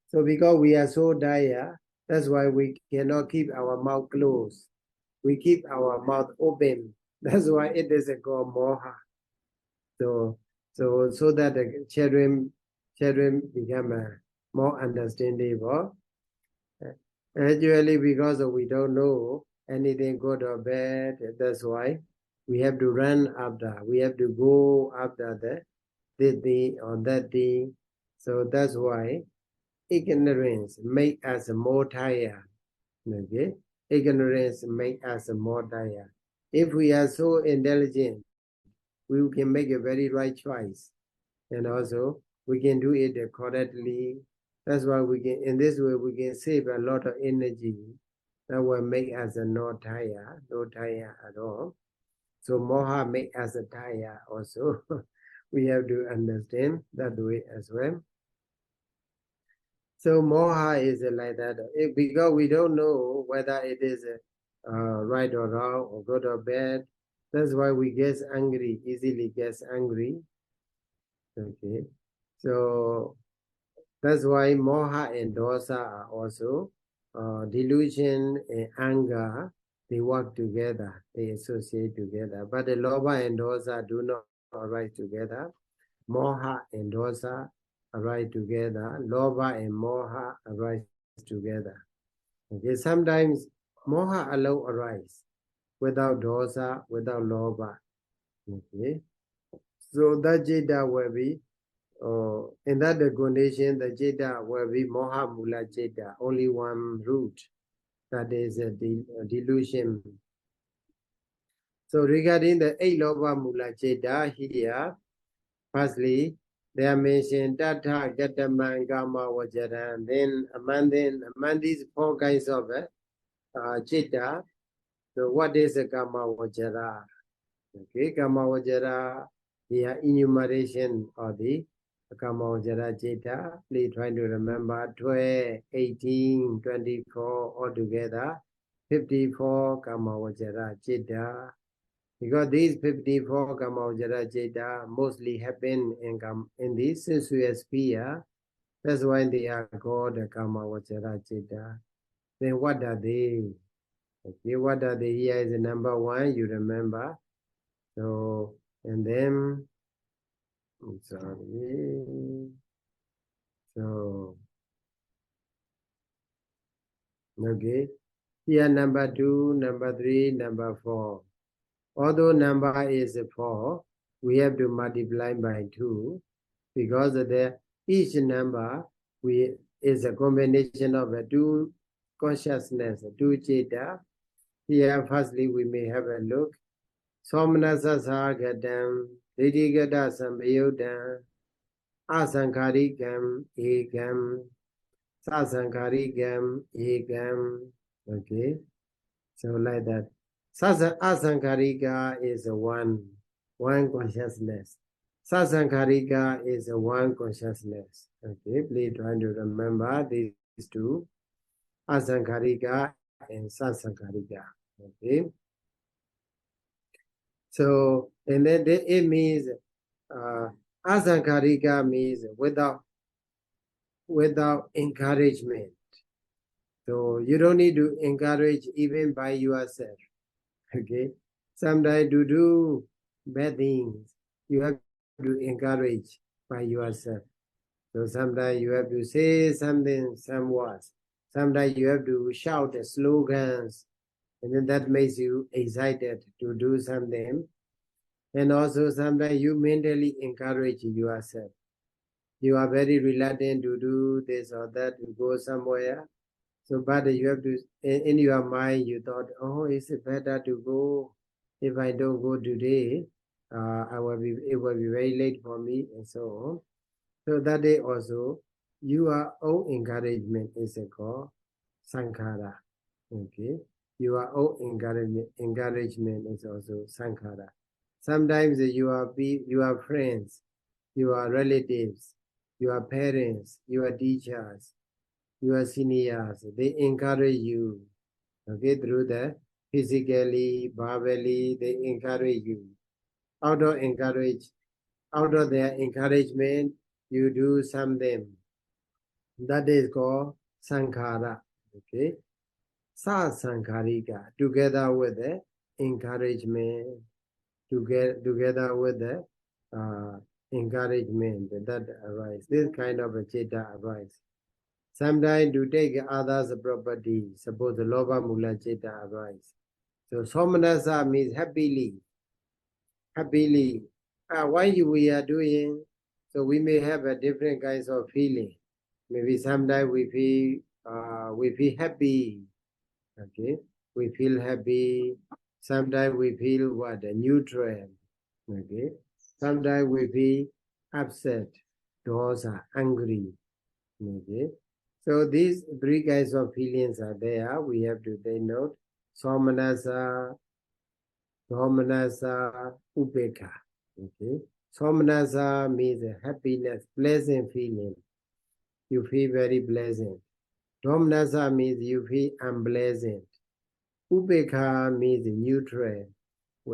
So because we are so tired, that's why we cannot keep our mouth closed. We keep our mouth open. That's why it is called moha. So that the children become more understandable. Actually, because we don't know anything good or bad, that's why we have to run after. We have to go after this thing or that thing. So that's why ignorance make us more tired. Okay, ignorance make us more tired. If we are so intelligent, we can make a very right choice, and also we can do it correctly. That's why we can, in this way, we can save a lot of energy that will make us not tired, at all. So moha make us tired also. We have to understand that way as well. So moha is like that. Because we don't know whether it is right or wrong or good or bad. That's why we get angry, easily gets angry. Okay. So that's why moha and dosa are also delusion and anger. They work together. They associate together. But the loba and dosa do not arise together. Moha and dosa arise together. Loba and moha arise together. Okay. Sometimes moha alone arise without dosa, without loba. Okay. So that jeta will be in that condition, the jeta will be moha mula jeta, only one root. That is a delusion. So regarding the eight loba mula jeta here, firstly, they are mentioned Tata, Gataman, Gama, Vajaran. Then among these four kinds of jeta, so what is a Gama Vajara? Okay, Gama Vajara, the enumeration of the Kama Vajara Jeta. Please try to remember 12, 18, 24 altogether. 54 Kama Vajara Jeta. Because these 54 Kama Vajara Jeta mostly happen in the sensual sphere. That's why they are called the Kama Vajara Jeta. Then what are they? Okay, what are they? Here is the number one, you remember. So, and then, I'm sorry. So, okay. Here number 2, number 3, number 4. Although number is 4, we have to multiply by 2 because each number is a combination of the two consciousness, two citta. Here, firstly, we may have a look. Somanasa Sagadam, Didigada Sambayodam, Asankarikam, Ekam, Sasankarikam, Ekam. Okay, so like that. Asankarika is one consciousness. Sasankarika is one consciousness. Okay, please try to remember these two, Asankarika and Sasankarika. Okay. So, and then it means asankarika means without encouragement. So you don't need to encourage even by yourself. Okay. Sometimes to do bad things, you have to encourage by yourself. So sometimes you have to say something, some words. Sometimes you have to shout the slogans, and then that makes you excited to do something. And also sometimes you mentally encourage yourself. You are very reluctant to do this or that, to go somewhere. So, but you have to, in your mind, you thought, oh, is it better to go? If I don't go today, it will be very late for me, and so on. So that day also, your own encouragement is called sankhara. Okay, your own encouragement is also sankhara. Sometimes your friends, your relatives, your parents, your teachers, your seniors, they encourage you. Okay, through the physically, verbally, they encourage you. Out of their encouragement, you do something. That is called sankhara. Okay, sa sankharika, together with the encouragement, together with the encouragement that arises. This kind of a citta arises. Sometimes to take others' property, suppose the lobha mula citta arises. So somanasa means happily. While we are doing, so we may have a different kinds of feeling. Maybe sometimes we feel happy. Okay, we feel happy. Sometimes we feel what? Neutral. Okay. Sometimes we feel upset, dosa, angry. Okay. So these three kinds of feelings are there. We have to take note. Somanasa, Domanasa, Upekha. Okay. Somanasa means happiness, pleasant feeling. You feel very pleasant. Domanasa means you feel unpleasant. Upekha means neutral,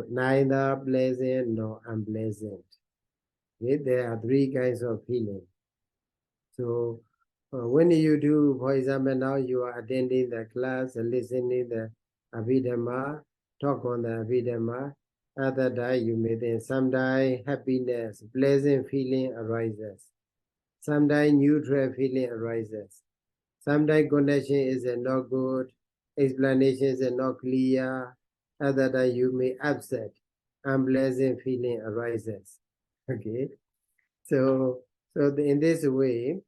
neither pleasant nor unpleasant. Okay? There are three kinds of feeling. So when you do, for example, now you are attending the class, listening the Abhidhamma, talk on the Abhidhamma, other time you may think, sometimes happiness, pleasant feeling arises. Sometimes neutral feeling arises. Sometimes connection is not good, explanation is not clear, other time you may upset, unpleasant feeling arises. Okay, so in this way,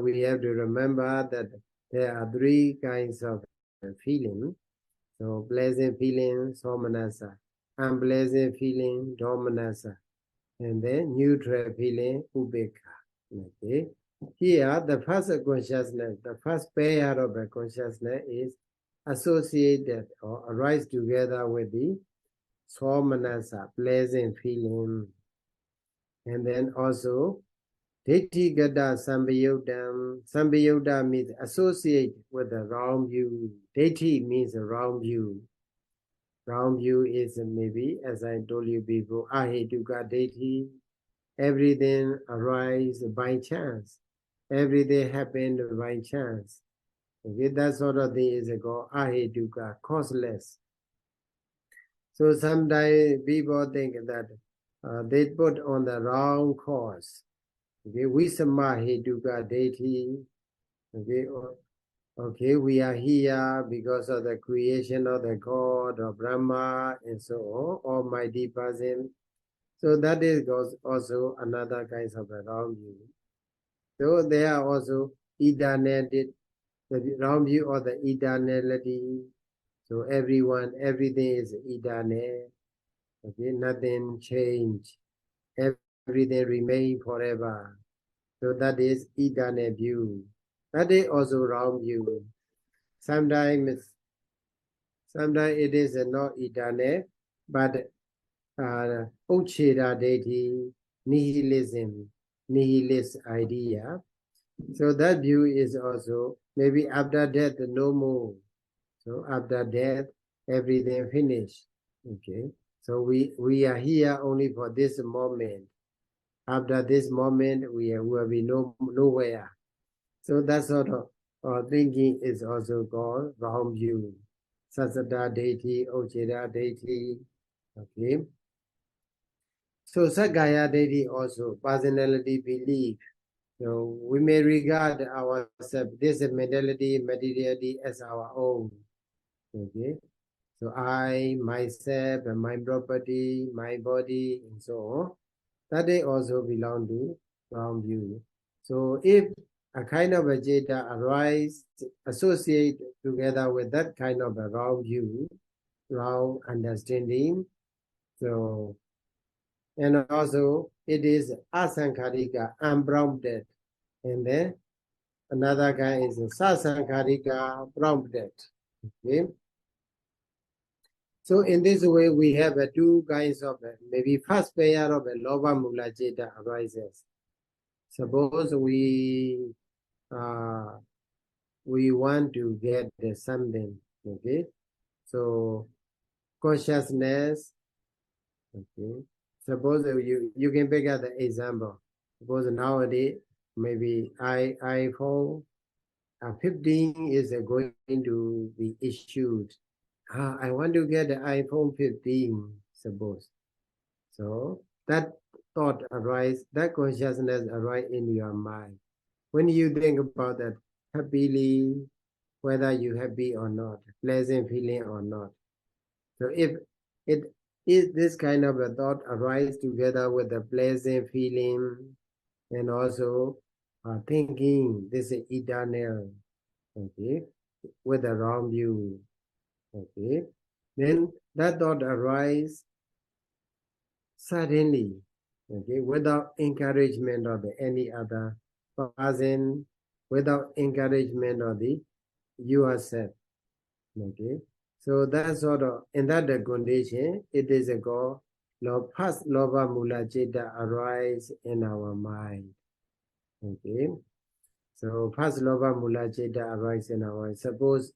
we have to remember that there are three kinds of feeling. So pleasant feeling, somanasa, unpleasant feeling, domanasa, and then neutral feeling, ubekha. Okay. Here, the first consciousness, the first pair of a consciousness is associated or arise together with the somanasa, pleasant feeling. And then also, Ditti Gata Sambayodam. Sambayoda means associate with the wrong view. Ditti means a wrong view. Wrong view is maybe, as I told you before, Ahetuka Ditti. Everything arises by chance. Everything happened by chance. Okay, that sort of thing is called Ahetuka, causeless. So sometimes people think that they put on the wrong cause. Okay, Visama Hetuka Deity. Okay, Okay, we are here because of the creation of the God or Brahma and so on, Almighty Person. So that is also another kind of a wrong view. So there are also eternality, the wrong view of the eternality. So everything is eternal. Okay, nothing change. Everything remain forever. So that is eternal view. That is also wrong view. Sometimes it is not eternal, but Ucheda deity, nihilism, nihilist idea. So that view is also maybe after death no more. So after death everything finished. Okay. So we are here only for this moment. After this moment we will be nowhere. So that sort of thinking is also called wrong view. Sayadaw deity, Ucheda deity. Okay. So Sakaya deity also personality belief. So we may regard ourselves, this mentality, materiality as our own. Okay. So I, myself, and my property, my body, and so on. That they also belong to wrong view. So if a kind of a jeta arise, associate together with that kind of a wrong view, wrong understanding. So and also it is asankharika, unprompted. And then another guy is sasankharika, prompted. Okay. So in this way, we have two kinds of maybe first pair of a loba mula jeta arises. Suppose we want to get something. Okay. So consciousness. Okay. Suppose you can pick up the example. Suppose nowadays maybe iPhone 15 is going to be issued. I want to get the iPhone 15, suppose. So that thought arise, that consciousness arise in your mind. When you think about that happily, whether you happy or not, pleasant feeling or not. So if it is this kind of a thought arise together with the pleasant feeling and also thinking this is eternal, okay, with the wrong view, okay, then that thought arise suddenly, okay, without encouragement of any other person, without encouragement of the yourself, okay. So that sort of, in that condition, it is a goal. First, loba mula citta arise in our mind, okay. So first, loba mula citta arise in our mind. Suppose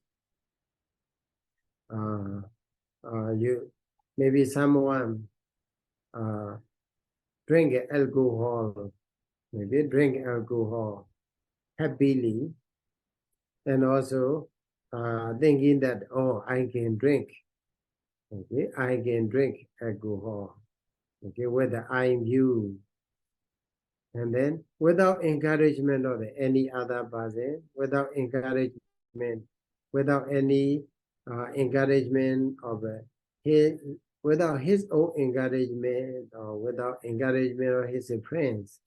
you maybe someone drink alcohol, maybe drink alcohol happily, and also thinking that, oh, I can drink, okay, I can drink alcohol, okay, whether I'm you, and then without encouragement of any other person, without encouragement, without any encouragement of his, without his own encouragement or without encouragement of his friends,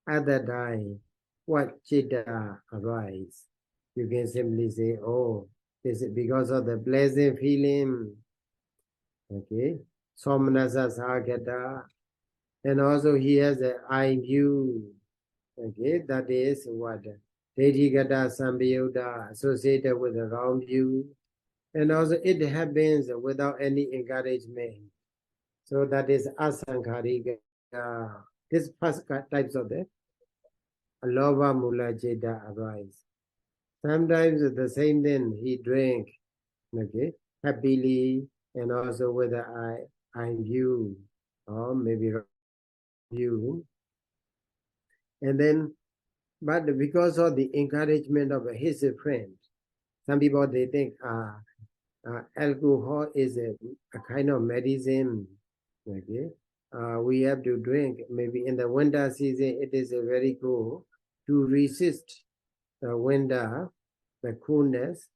at that time, what citta arise? You can simply say, oh, this is because of the pleasant feeling, okay? Somnasa Sagata, and also he has an eye view, okay? That is what? Dedhigata Sambhayuta associated with the wrong view, and also it happens without any encouragement. So that is asankharika. This first types of the lova mula citta arise. Sometimes the same thing he drank, okay, happily, and also whether I'm you, or maybe you, and then, but because of the encouragement of his friend, some people they think alcohol is a kind of medicine, okay. We have to drink. Maybe in the winter season, it is very cool to resist the winter. the coolness.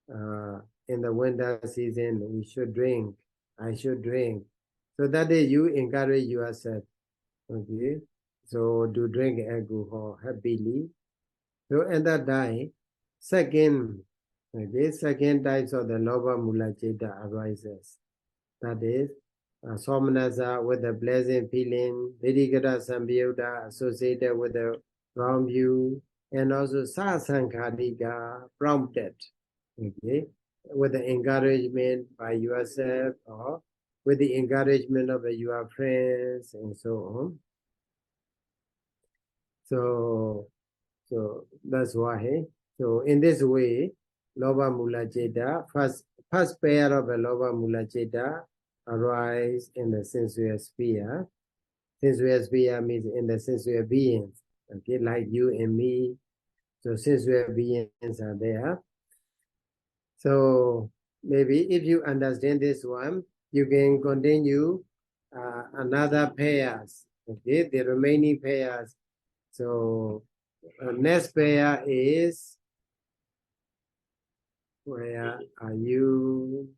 In the winter season, we should drink. I should drink. So that day you encourage yourself. Okay. So to drink alcohol happily. So at that time, second types of the Lobha Mula Citta arises. That is, Somanasa with a pleasant feeling, Vidikata Sambhyuta associated with the wrong view, and also Sasankhadika prompted, okay, with the encouragement by yourself or with the encouragement of your friends and so on. So that's why. So in this way, Lobha Mula Citta, first pair of the Lobha Mula Citta arise in the sensual sphere. Sensual sphere means in the sensual beings, okay, like you and me. So sensual beings are there. So maybe if you understand this one, you can continue another pairs, okay, the remaining pairs. So next pair is, where are you?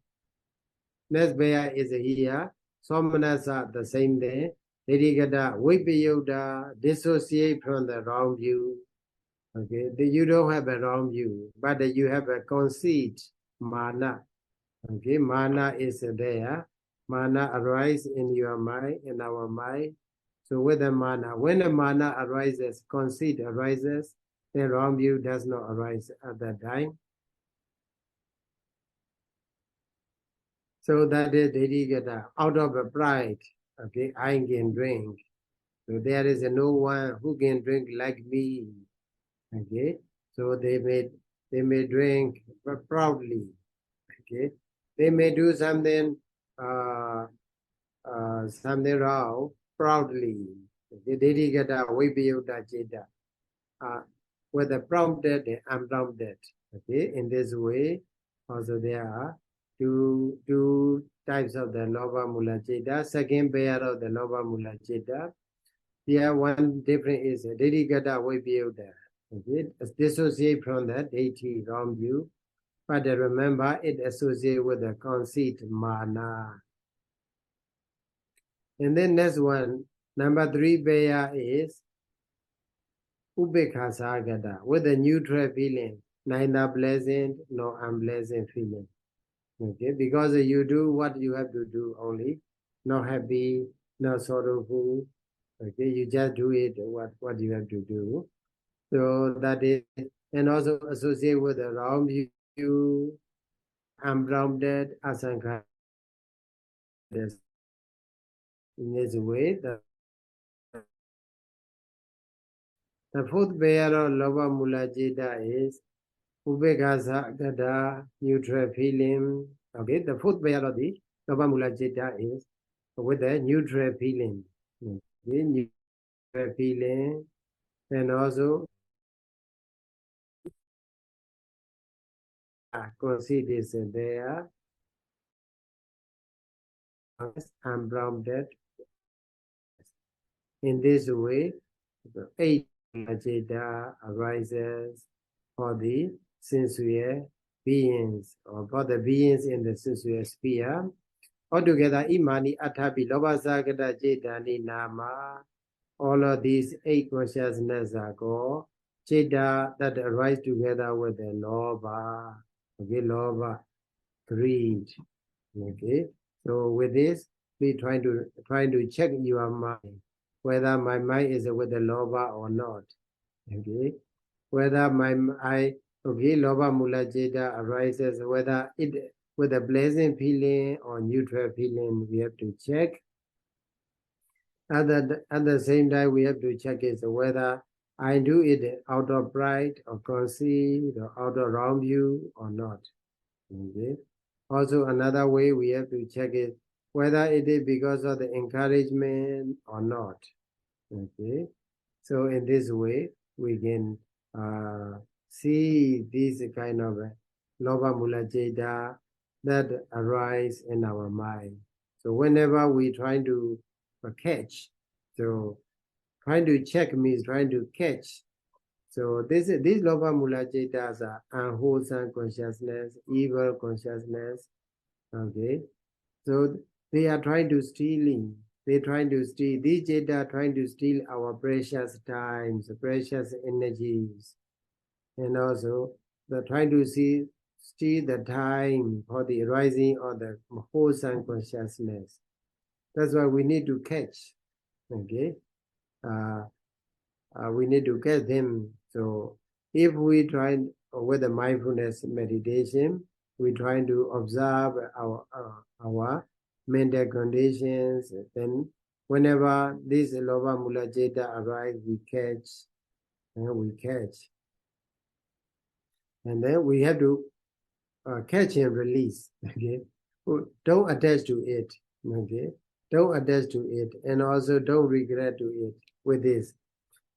Next pair is here. Somanasa, the same day. Nirigata, Vipayuta, dissociate from the wrong view. Okay, you don't have a wrong view, but you have a conceit, mana. Okay, mana is there. Mana arises in your mind, in our mind. So with the mana, when the mana arises, conceit arises, the wrong view does not arise at that time. So that is Dedikata, out of a pride, okay, I can drink. So there is no one who can drink like me. Okay. So they may drink proudly. Okay. They may do something something wrong proudly. Okay. Dedikata Vipayuta Citta. Whether prompted and unprompted. Okay. In this way, also there are two types of the Lobha Mula Citta. Second pair of the Lobha Mula Citta. Here one difference is Dedikata Vipayuta. Okay, dissociate from the deity wrong view, but remember it associated with the conceit mana. And then next one, number 3 pair is Upekha Sagata, with a neutral feeling, neither pleasant nor unpleasant feeling. Okay, because you do what you have to do only, not happy, not sorrowful. Okay, you just do it what you have to do. So that is, and also associate with the wrong view, ungrounded, asankha. In this way, the fourth pair of Lobha Mula Citta is Upekha Gata, neutral feeling. Okay, the fourth pair of the Lobha Mula Citta is with a neutral feeling. Okay, neutral feeling, and also conceit is there, ungrounded. In this way, the 8 Citta arises for the sensual beings, or for the beings in the sensual sphere. Altogether, Imani Athapi Lobhasagata Cittani Nama, all of these 8 consciousness are called Citta that arise together with the Lobha. Okay, Lobha, greed. Okay, so with this, we trying to check your mind, whether my mind is with the Lobha or not. Okay, whether Lobha Mula Citta arises, whether it with a pleasant feeling or neutral feeling, we have to check. At the same time, we have to check is whether I do it out of pride or conceit or out of wrong view or not. Okay. Also, another way we have to check is whether it is because of the encouragement or not. Okay. So in this way, we can see this kind of Lobha Mula Citta that arise in our mind. So whenever we try to catch, so trying to check means trying to catch So these Lobha Mula Chetas are unwholesome consciousness, evil consciousness. Okay. So they are trying to steal. They're trying to steal. These Jeta are trying to steal our precious times, precious energies. And also they're trying to steal the time for the arising of the wholesome consciousness. That's why we need to catch. Okay. We need to catch them. So if we try with the mindfulness meditation, we try to observe our mental conditions. Then whenever this Lobha Mula Jeta arrives, we catch, and we catch. And then we have to catch and release. Okay, don't attach to it. Okay, don't attach to it, and also don't regret to it with this.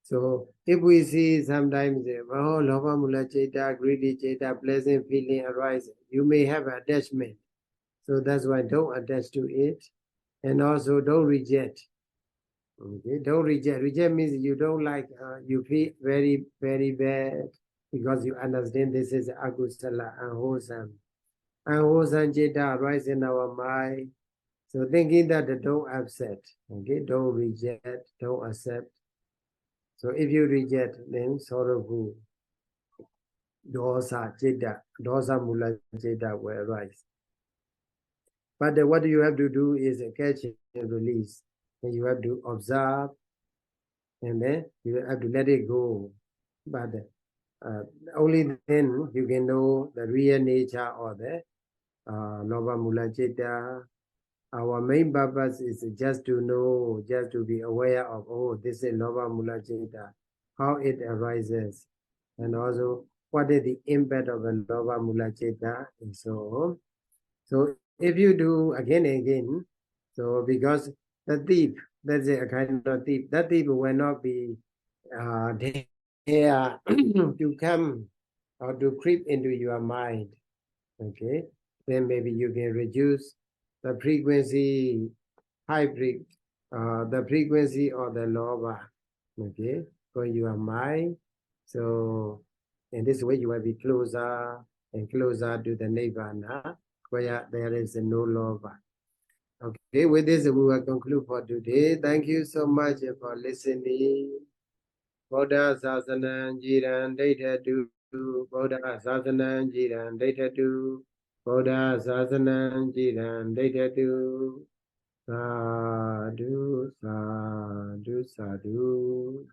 So if we see sometimes, oh, Lobha Mula Jeta, greedy Jeta, pleasant feeling arise, you may have attachment. So that's why don't attach to it, and also don't reject. Okay, don't reject. Reject means you don't like. You feel very, very bad because you understand this is agusala, unwholesome. Unwholesome Jeta arise in our mind. So thinking that don't upset. Okay, don't reject, don't accept. So if you reject, then sorrowful. Dosa Mula Jeta will arise. But what you have to do is catch and release. And you have to observe, and then you have to let it go. But only then you can know the real nature of the Lobha Mula Jeta. Our main purpose is just to know, just to be aware of, oh, this is Lobha Mula Jeta, how it arises, and also what is the impact of a Lobha Mula Jeta, and so on. So if you do again and again, so because the thief, that's a kind of thief, that thief will not be there to come or to creep into your mind. Okay, then maybe you can reduce the frequency, the frequency of the lobha. Okay, for your mind. So in this way, you will be closer and closer to the nirvana, where there is no lobha. Okay, with this we will conclude for today. Thank you so much for listening. Buddha Sasanam Jiran Data Buddha Sasanam Jiran Data Buddha Sasanam Jiran Data Sadhu Sadhu Sadhu.